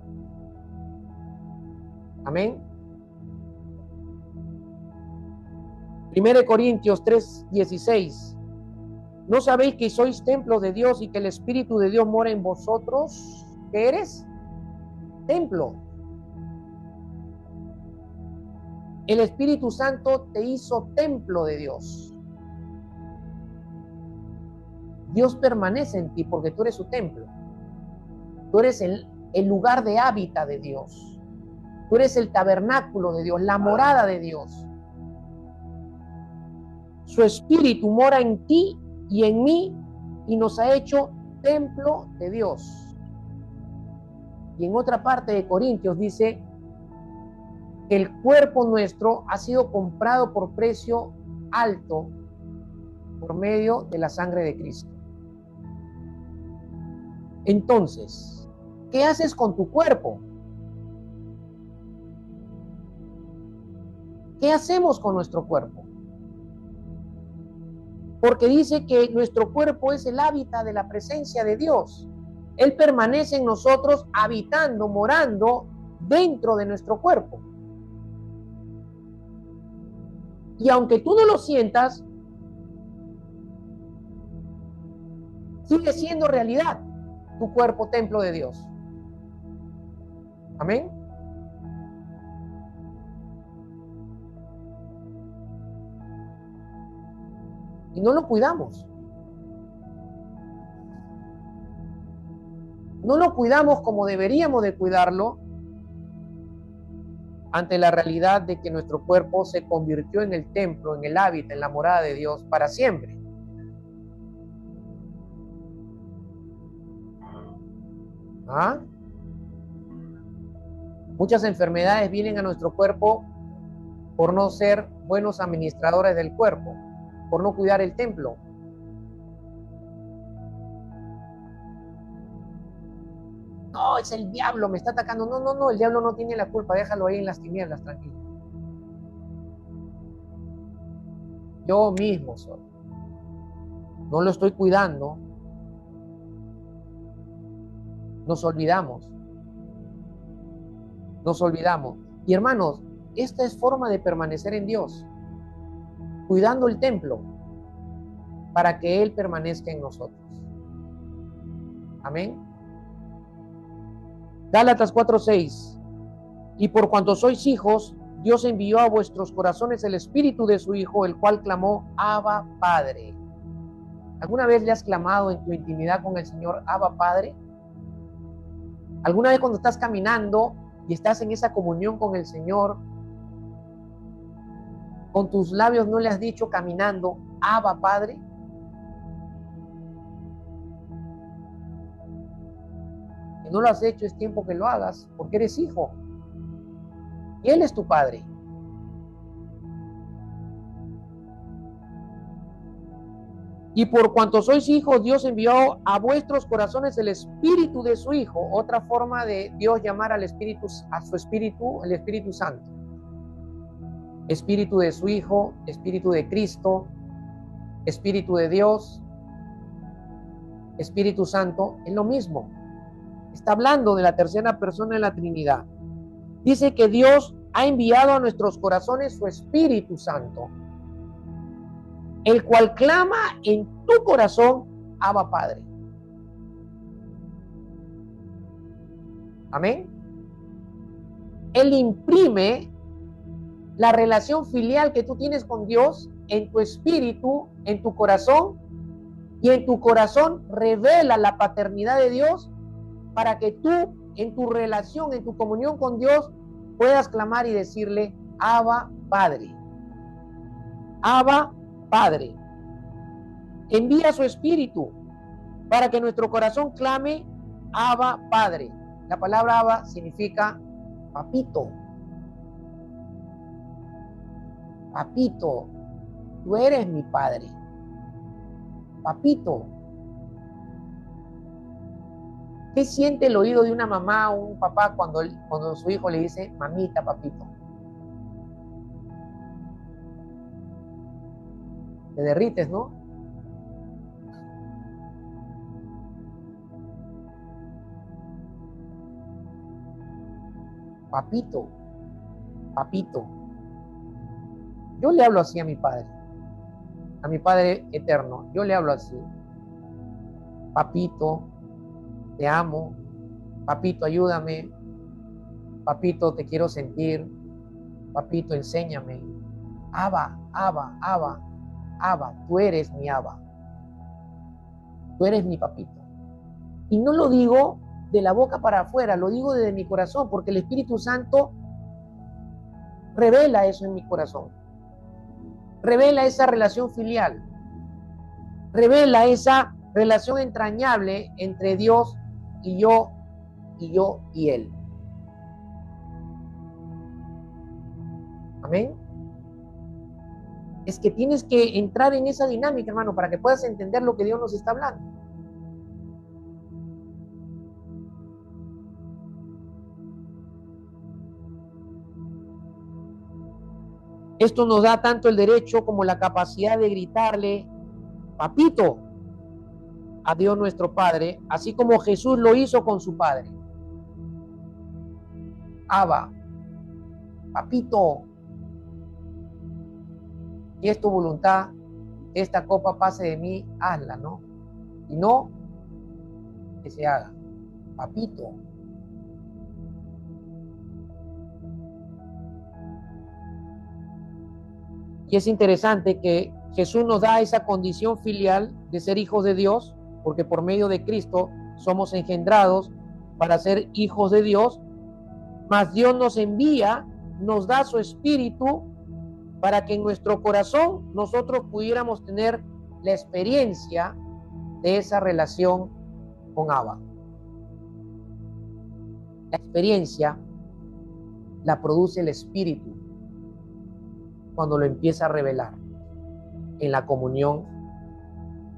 Amén. 1 Corintios 3:16. ¿No sabéis que sois templo de Dios y que el Espíritu de Dios mora en vosotros? ¿Qué eres? Templo. El Espíritu Santo te hizo templo de Dios. Dios permanece en ti porque tú eres su templo. Tú eres el lugar de hábitat de Dios. Tú eres el tabernáculo de Dios, la morada de Dios. Su Espíritu mora en ti y en mí y nos ha hecho templo de Dios. Y en otra parte de Corintios dice, el cuerpo nuestro ha sido comprado por precio alto por medio de la sangre de Cristo. Entonces, ¿qué haces con tu cuerpo? ¿Qué hacemos con nuestro cuerpo? Porque dice que nuestro cuerpo es el hábitat de la presencia de Dios. Él permanece en nosotros habitando, morando dentro de nuestro cuerpo. Y aunque tú no lo sientas, sigue siendo realidad tu cuerpo templo de Dios. Amén. Y no lo cuidamos. No lo cuidamos como deberíamos de cuidarlo ante la realidad de que nuestro cuerpo se convirtió en el templo, en el hábitat, en la morada de Dios para siempre. ¿Ah? Muchas enfermedades vienen a nuestro cuerpo por no ser buenos administradores del cuerpo, por no cuidar el templo. No, es el diablo, me está atacando. No, no, no, el diablo no tiene la culpa, déjalo ahí en las tinieblas, tranquilo. Yo mismo soy. No lo estoy cuidando. Nos olvidamos. Nos olvidamos. Y hermanos, esta es forma de permanecer en Dios, cuidando el templo para que Él permanezca en nosotros. Amén. Gálatas 4:6. Y por cuanto sois hijos, Dios envió a vuestros corazones el Espíritu de su Hijo, el cual clamó, Abba, Padre. ¿Alguna vez le has clamado en tu intimidad con el Señor, Abba, Padre? ¿Alguna vez cuando estás caminando y estás en esa comunión con el Señor, con tus labios no le has dicho caminando, Abba, Padre? Si no lo has hecho, es tiempo que lo hagas, porque eres hijo. Y Él es tu Padre. Y por cuanto sois hijos, Dios envió a vuestros corazones el Espíritu de su Hijo. Otra forma de Dios llamar al Espíritu, a su Espíritu, el Espíritu Santo. Espíritu de su Hijo, Espíritu de Cristo, Espíritu de Dios, Espíritu Santo, es lo mismo. Está hablando de la tercera persona de la Trinidad. Dice que Dios ha enviado a nuestros corazones su Espíritu Santo, el cual clama en tu corazón, Abba Padre. Amén. Él imprime la relación filial que tú tienes con Dios en tu espíritu, en tu corazón, y en tu corazón revela la paternidad de Dios para que tú, en tu relación, en tu comunión con Dios, puedas clamar y decirle, Abba Padre. Abba Padre. Envía su espíritu para que nuestro corazón clame, Abba Padre. La palabra Abba significa papito. Papito, tú eres mi padre. Papito. ¿Qué siente el oído de una mamá o un papá cuando su hijo le dice, mamita, papito? Te derrites, ¿no? Papito, papito. Yo le hablo así a mi Padre eterno. Yo le hablo así. Papito, te amo. Papito, ayúdame. Papito, te quiero sentir. Papito, enséñame. Abba, Abba, Abba, Abba, tú eres mi Abba. Tú eres mi papito. Y no lo digo de la boca para afuera, lo digo desde mi corazón, porque el Espíritu Santo revela eso en mi corazón. Revela esa relación filial. Revela esa relación entrañable entre Dios y yo y Él. Amén. Es que tienes que entrar en esa dinámica, hermano, para que puedas entender lo que Dios nos está hablando. Esto nos da tanto el derecho como la capacidad de gritarle, papito, a Dios nuestro Padre, así como Jesús lo hizo con su Padre. Abba, papito, y es tu voluntad, que esta copa pase de mí, hazla, ¿no? Y no, que se haga. Papito. Y es interesante que Jesús nos da esa condición filial de ser hijos de Dios, porque por medio de Cristo somos engendrados para ser hijos de Dios, mas Dios nos envía, nos da su espíritu para que en nuestro corazón nosotros pudiéramos tener la experiencia de esa relación con Abba. La experiencia la produce el espíritu cuando lo empieza a revelar en la comunión,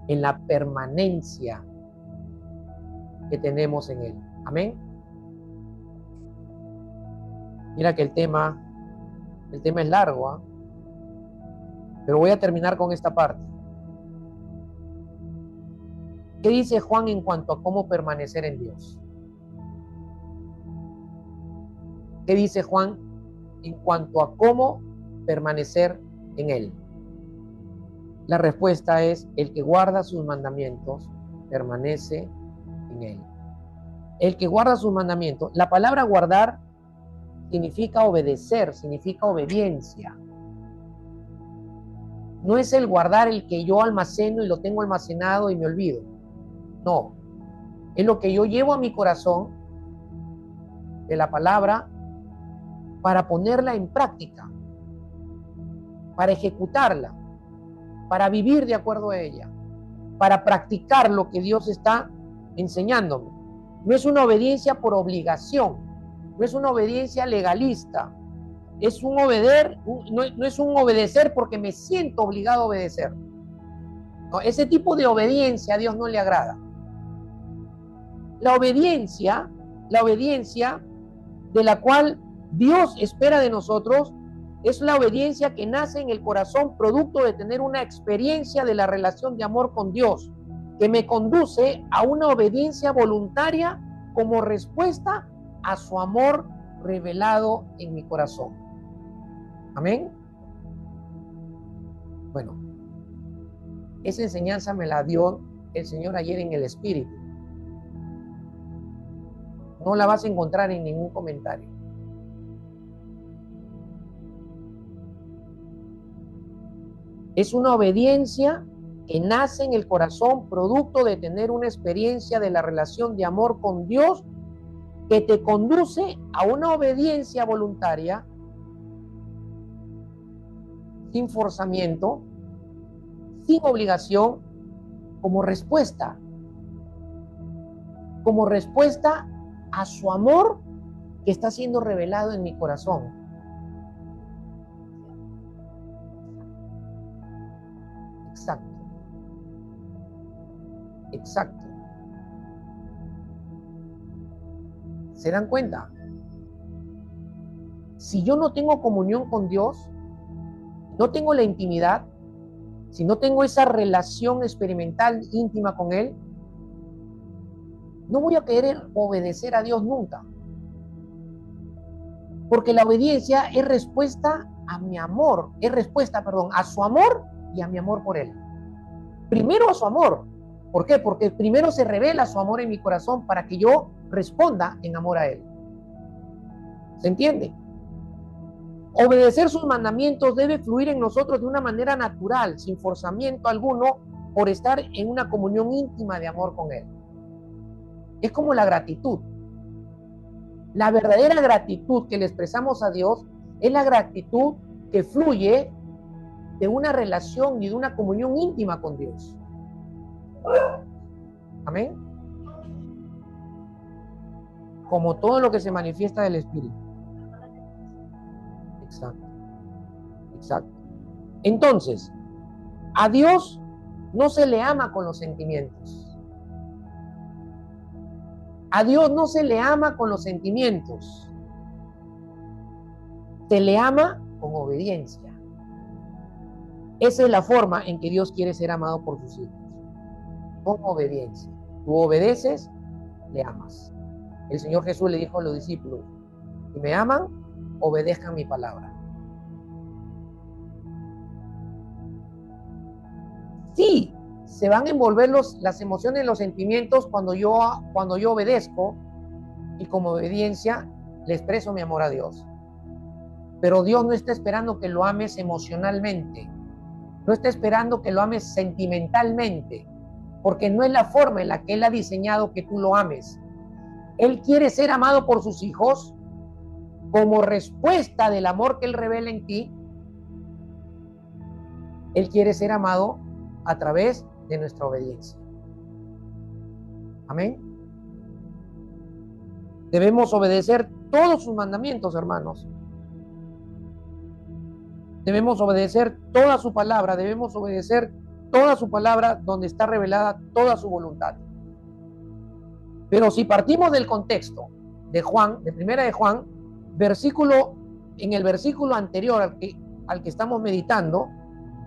en la permanencia que tenemos en Él. Amén. Mira que el tema es largo, ¿eh? Pero voy a terminar con esta parte. ¿Qué dice Juan en cuanto a cómo permanecer en Dios? ¿Qué dice Juan en cuanto a cómo permanecer en Él? La respuesta es: el que guarda sus mandamientos permanece en Él. El que guarda sus mandamientos, la palabra guardar significa obedecer, significa obediencia. No es el guardar el que yo almaceno y lo tengo almacenado y me olvido. No, es lo que yo llevo a mi corazón de la palabra para ponerla en práctica, para ejecutarla, para vivir de acuerdo a ella, para practicar lo que Dios está enseñándome. No es una obediencia por obligación, no es una obediencia legalista, es un no es un obedecer porque me siento obligado a obedecer. No, ese tipo de obediencia a Dios no le agrada. La obediencia de la cual Dios espera de nosotros es la obediencia que nace en el corazón producto de tener una experiencia de la relación de amor con Dios, que me conduce a una obediencia voluntaria como respuesta a su amor revelado en mi corazón. Amén. Bueno, esa enseñanza me la dio el Señor ayer en el Espíritu. No la vas a encontrar en ningún comentario. Es una obediencia que nace en el corazón, producto de tener una experiencia de la relación de amor con Dios, que te conduce a una obediencia voluntaria, sin forzamiento, sin obligación, como respuesta a su amor que está siendo revelado en mi corazón. Exacto. Exacto. ¿Se dan cuenta? Si yo no tengo comunión con Dios, no tengo la intimidad, si no tengo esa relación experimental íntima con Él, no voy a querer obedecer a Dios nunca. Porque la obediencia es respuesta a mi amor, a su amor y a mi amor por Él. Primero a su amor. ¿Por qué? Porque primero se revela su amor en mi corazón para que yo responda en amor a Él. ¿Se entiende? Obedecer sus mandamientos debe fluir en nosotros de una manera natural, sin forzamiento alguno, por estar en una comunión íntima de amor con Él. Es como la gratitud. La verdadera gratitud que le expresamos a Dios es la gratitud que fluye de una relación y de una comunión íntima con Dios. Amén. Como todo lo que se manifiesta del Espíritu. Exacto. Exacto. Entonces, a Dios no se le ama con los sentimientos. A Dios no se le ama con los sentimientos. Se le ama con obediencia. Esa es la forma en que Dios quiere ser amado por sus hijos. Con obediencia. Tú obedeces, le amas. El Señor Jesús le dijo a los discípulos: si me aman, obedezcan mi palabra. Sí, se van a envolver las emociones, los sentimientos cuando yo obedezco, y como obediencia le expreso mi amor a Dios. Pero Dios no está esperando que lo ames emocionalmente, no está esperando que lo ames sentimentalmente, porque no es la forma en la que Él ha diseñado que tú lo ames. Él quiere ser amado por sus hijos como respuesta del amor que Él revela en ti. Él quiere ser amado a través de nuestra obediencia. Amén. Debemos obedecer todos sus mandamientos, hermanos. Debemos obedecer toda su palabra, debemos obedecer toda su palabra donde está revelada toda su voluntad. Pero si partimos del contexto de Juan, de Primera de Juan, en el versículo anterior al que estamos meditando,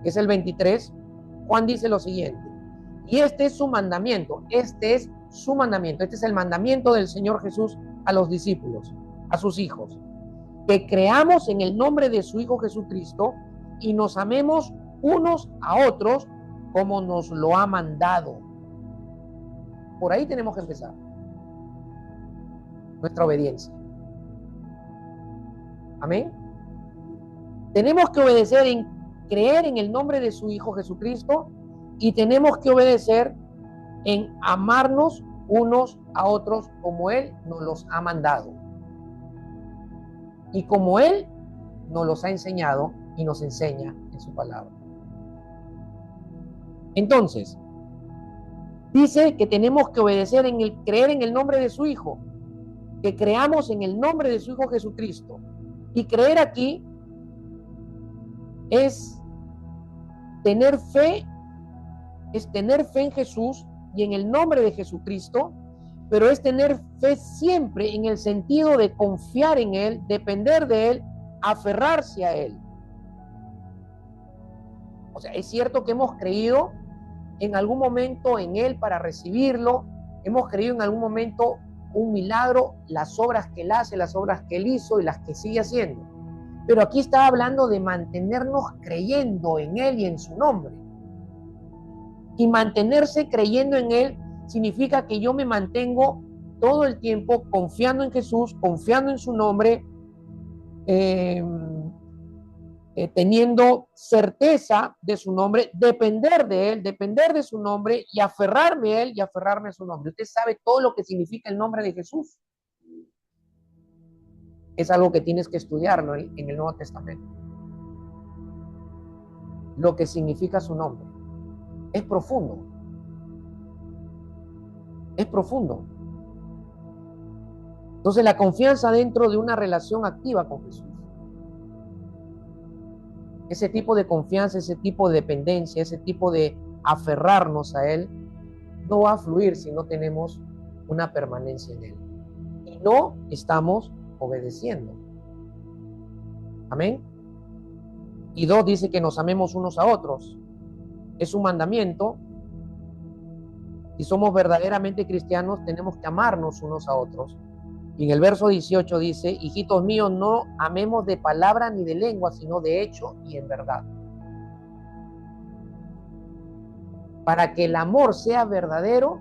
que es el 23, Juan dice lo siguiente: y este es su mandamiento, este es el mandamiento del Señor Jesús a los discípulos, a sus hijos, que creamos en el nombre de su Hijo Jesucristo y nos amemos unos a otros como nos lo ha mandado. Por ahí tenemos que empezar nuestra obediencia. Amén. Tenemos que obedecer en creer en el nombre de su Hijo Jesucristo, y tenemos que obedecer en amarnos unos a otros como Él nos los ha mandado y como Él nos los ha enseñado y nos enseña en su palabra. Entonces, dice que tenemos que obedecer creer en el nombre de su Hijo, que creamos en el nombre de su Hijo Jesucristo. Y creer aquí es tener fe en Jesús y en el nombre de Jesucristo, pero es tener fe siempre en el sentido de confiar en Él, depender de Él, aferrarse a Él. O sea, es cierto que hemos creído en algún momento en Él para recibirlo, hemos creído en algún momento un milagro, las obras que Él hace, las obras que Él hizo y las que sigue haciendo. Pero aquí está hablando de mantenernos creyendo en Él y en su nombre. Y mantenerse creyendo en Él significa que yo me mantengo todo el tiempo confiando en Jesús, confiando en su nombre, teniendo certeza de su nombre, depender de Él, depender de su nombre y aferrarme a Él y aferrarme a su nombre. Usted sabe todo lo que significa el nombre de Jesús. Es algo que tienes que estudiarlo en el Nuevo Testamento. Lo que significa su nombre. Es profundo. Es profundo. Entonces la confianza dentro de una relación activa con Jesús. Ese tipo de confianza, ese tipo de dependencia, ese tipo de aferrarnos a Él, no va a fluir si no tenemos una permanencia en Él. Y no estamos obedeciendo. Amén. Y 2 dice que nos amemos unos a otros. Es un mandamiento. Si somos verdaderamente cristianos, tenemos que amarnos unos a otros. Y en el verso 18 dice, hijitos míos, no amemos de palabra ni de lengua, sino de hecho y en verdad. Para que el amor sea verdadero,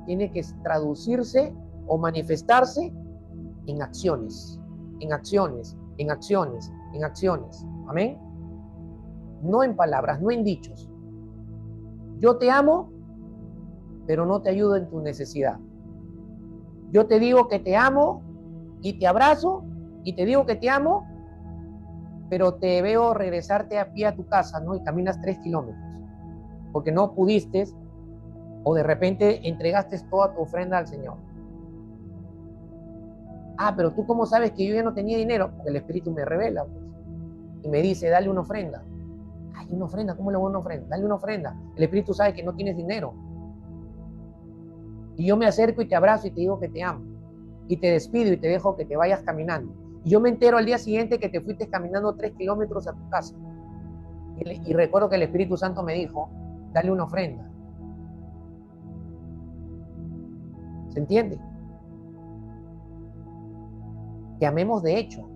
tiene que traducirse o manifestarse en acciones, en acciones, en acciones, en acciones. Amén. No en palabras, no en dichos. Yo te amo, pero no te ayudo en tu necesidad. Yo te digo que te amo y te abrazo y te digo que te amo, pero te veo regresarte a pie a tu casa, ¿no? Y caminas 3 kilómetros porque no pudiste o de repente entregaste toda tu ofrenda al Señor. Ah, pero tú cómo sabes que yo ya no tenía dinero, porque el Espíritu me revela, pues, y me dice, dale una ofrenda. Ay, una ofrenda, ¿cómo le voy a una ofrenda? Dale una ofrenda. El Espíritu sabe que no tienes dinero. Y yo me acerco y te abrazo y te digo que te amo. Y te despido y te dejo que te vayas caminando. Y yo me entero al día siguiente que te fuiste caminando 3 kilómetros a tu casa. Y recuerdo que el Espíritu Santo me dijo, dale una ofrenda. ¿Se entiende? Que amemos de hecho,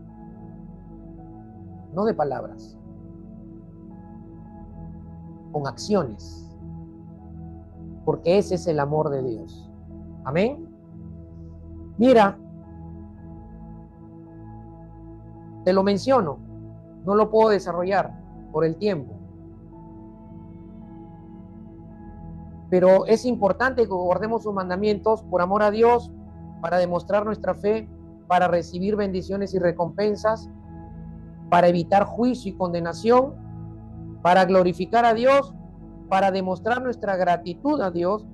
no de palabras, con acciones, porque ese es el amor de Dios. Amén. Mira, te lo menciono, no lo puedo desarrollar por el tiempo, pero es importante que guardemos sus mandamientos por amor a Dios, para demostrar nuestra fe, para recibir bendiciones y recompensas, para evitar juicio y condenación, para glorificar a Dios, para demostrar nuestra gratitud a Dios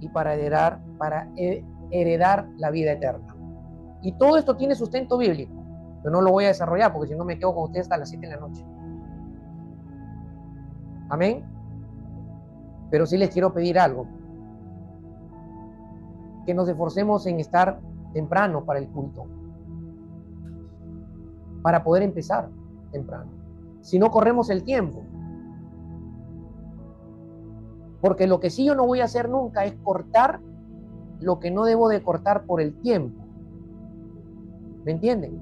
y para heredar la vida eterna. Y todo esto tiene sustento bíblico, pero no lo voy a desarrollar porque si no me quedo con ustedes hasta las 7 de la noche. Amén. Pero sí les quiero pedir algo, que nos esforcemos en estar temprano para el culto, para poder empezar temprano. Si no, corremos el tiempo. Porque lo que sí yo no voy a hacer nunca es cortar lo que no debo de cortar por el tiempo. ¿Me entienden?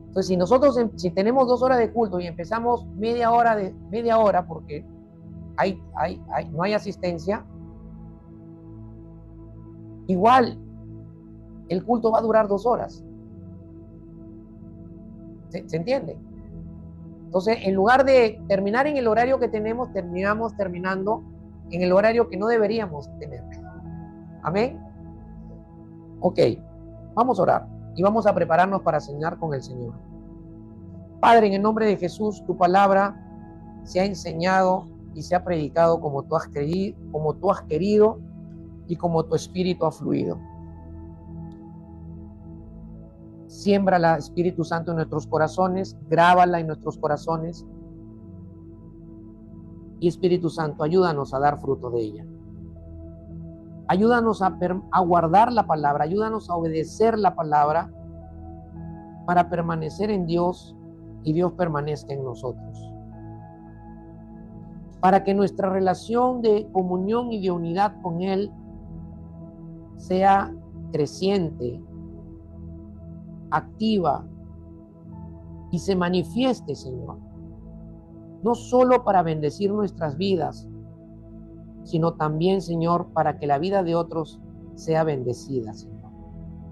Entonces, si nosotros, si tenemos 2 horas de culto y empezamos media hora porque no hay asistencia, igual el culto va a durar 2 horas. ¿Se entiende? Entonces, en lugar de terminar en el horario que tenemos, terminamos terminando en el horario que no deberíamos tener. Amén. Ok, vamos a orar y vamos a prepararnos para cenar con el Señor. Padre, en el nombre de Jesús, tu palabra se ha enseñado y se ha predicado como tú has querido y como tu espíritu ha fluido. Siémbrala, Espíritu Santo, en nuestros corazones, grábala en nuestros corazones. Y Espíritu Santo, ayúdanos a dar fruto de ella. Ayúdanos a guardar la palabra, ayúdanos a obedecer la palabra para permanecer en Dios y Dios permanezca en nosotros. Para que nuestra relación de comunión y de unidad con Él sea creciente, activa y se manifieste, Señor, no solo para bendecir nuestras vidas, sino también, Señor, para que la vida de otros sea bendecida, Señor.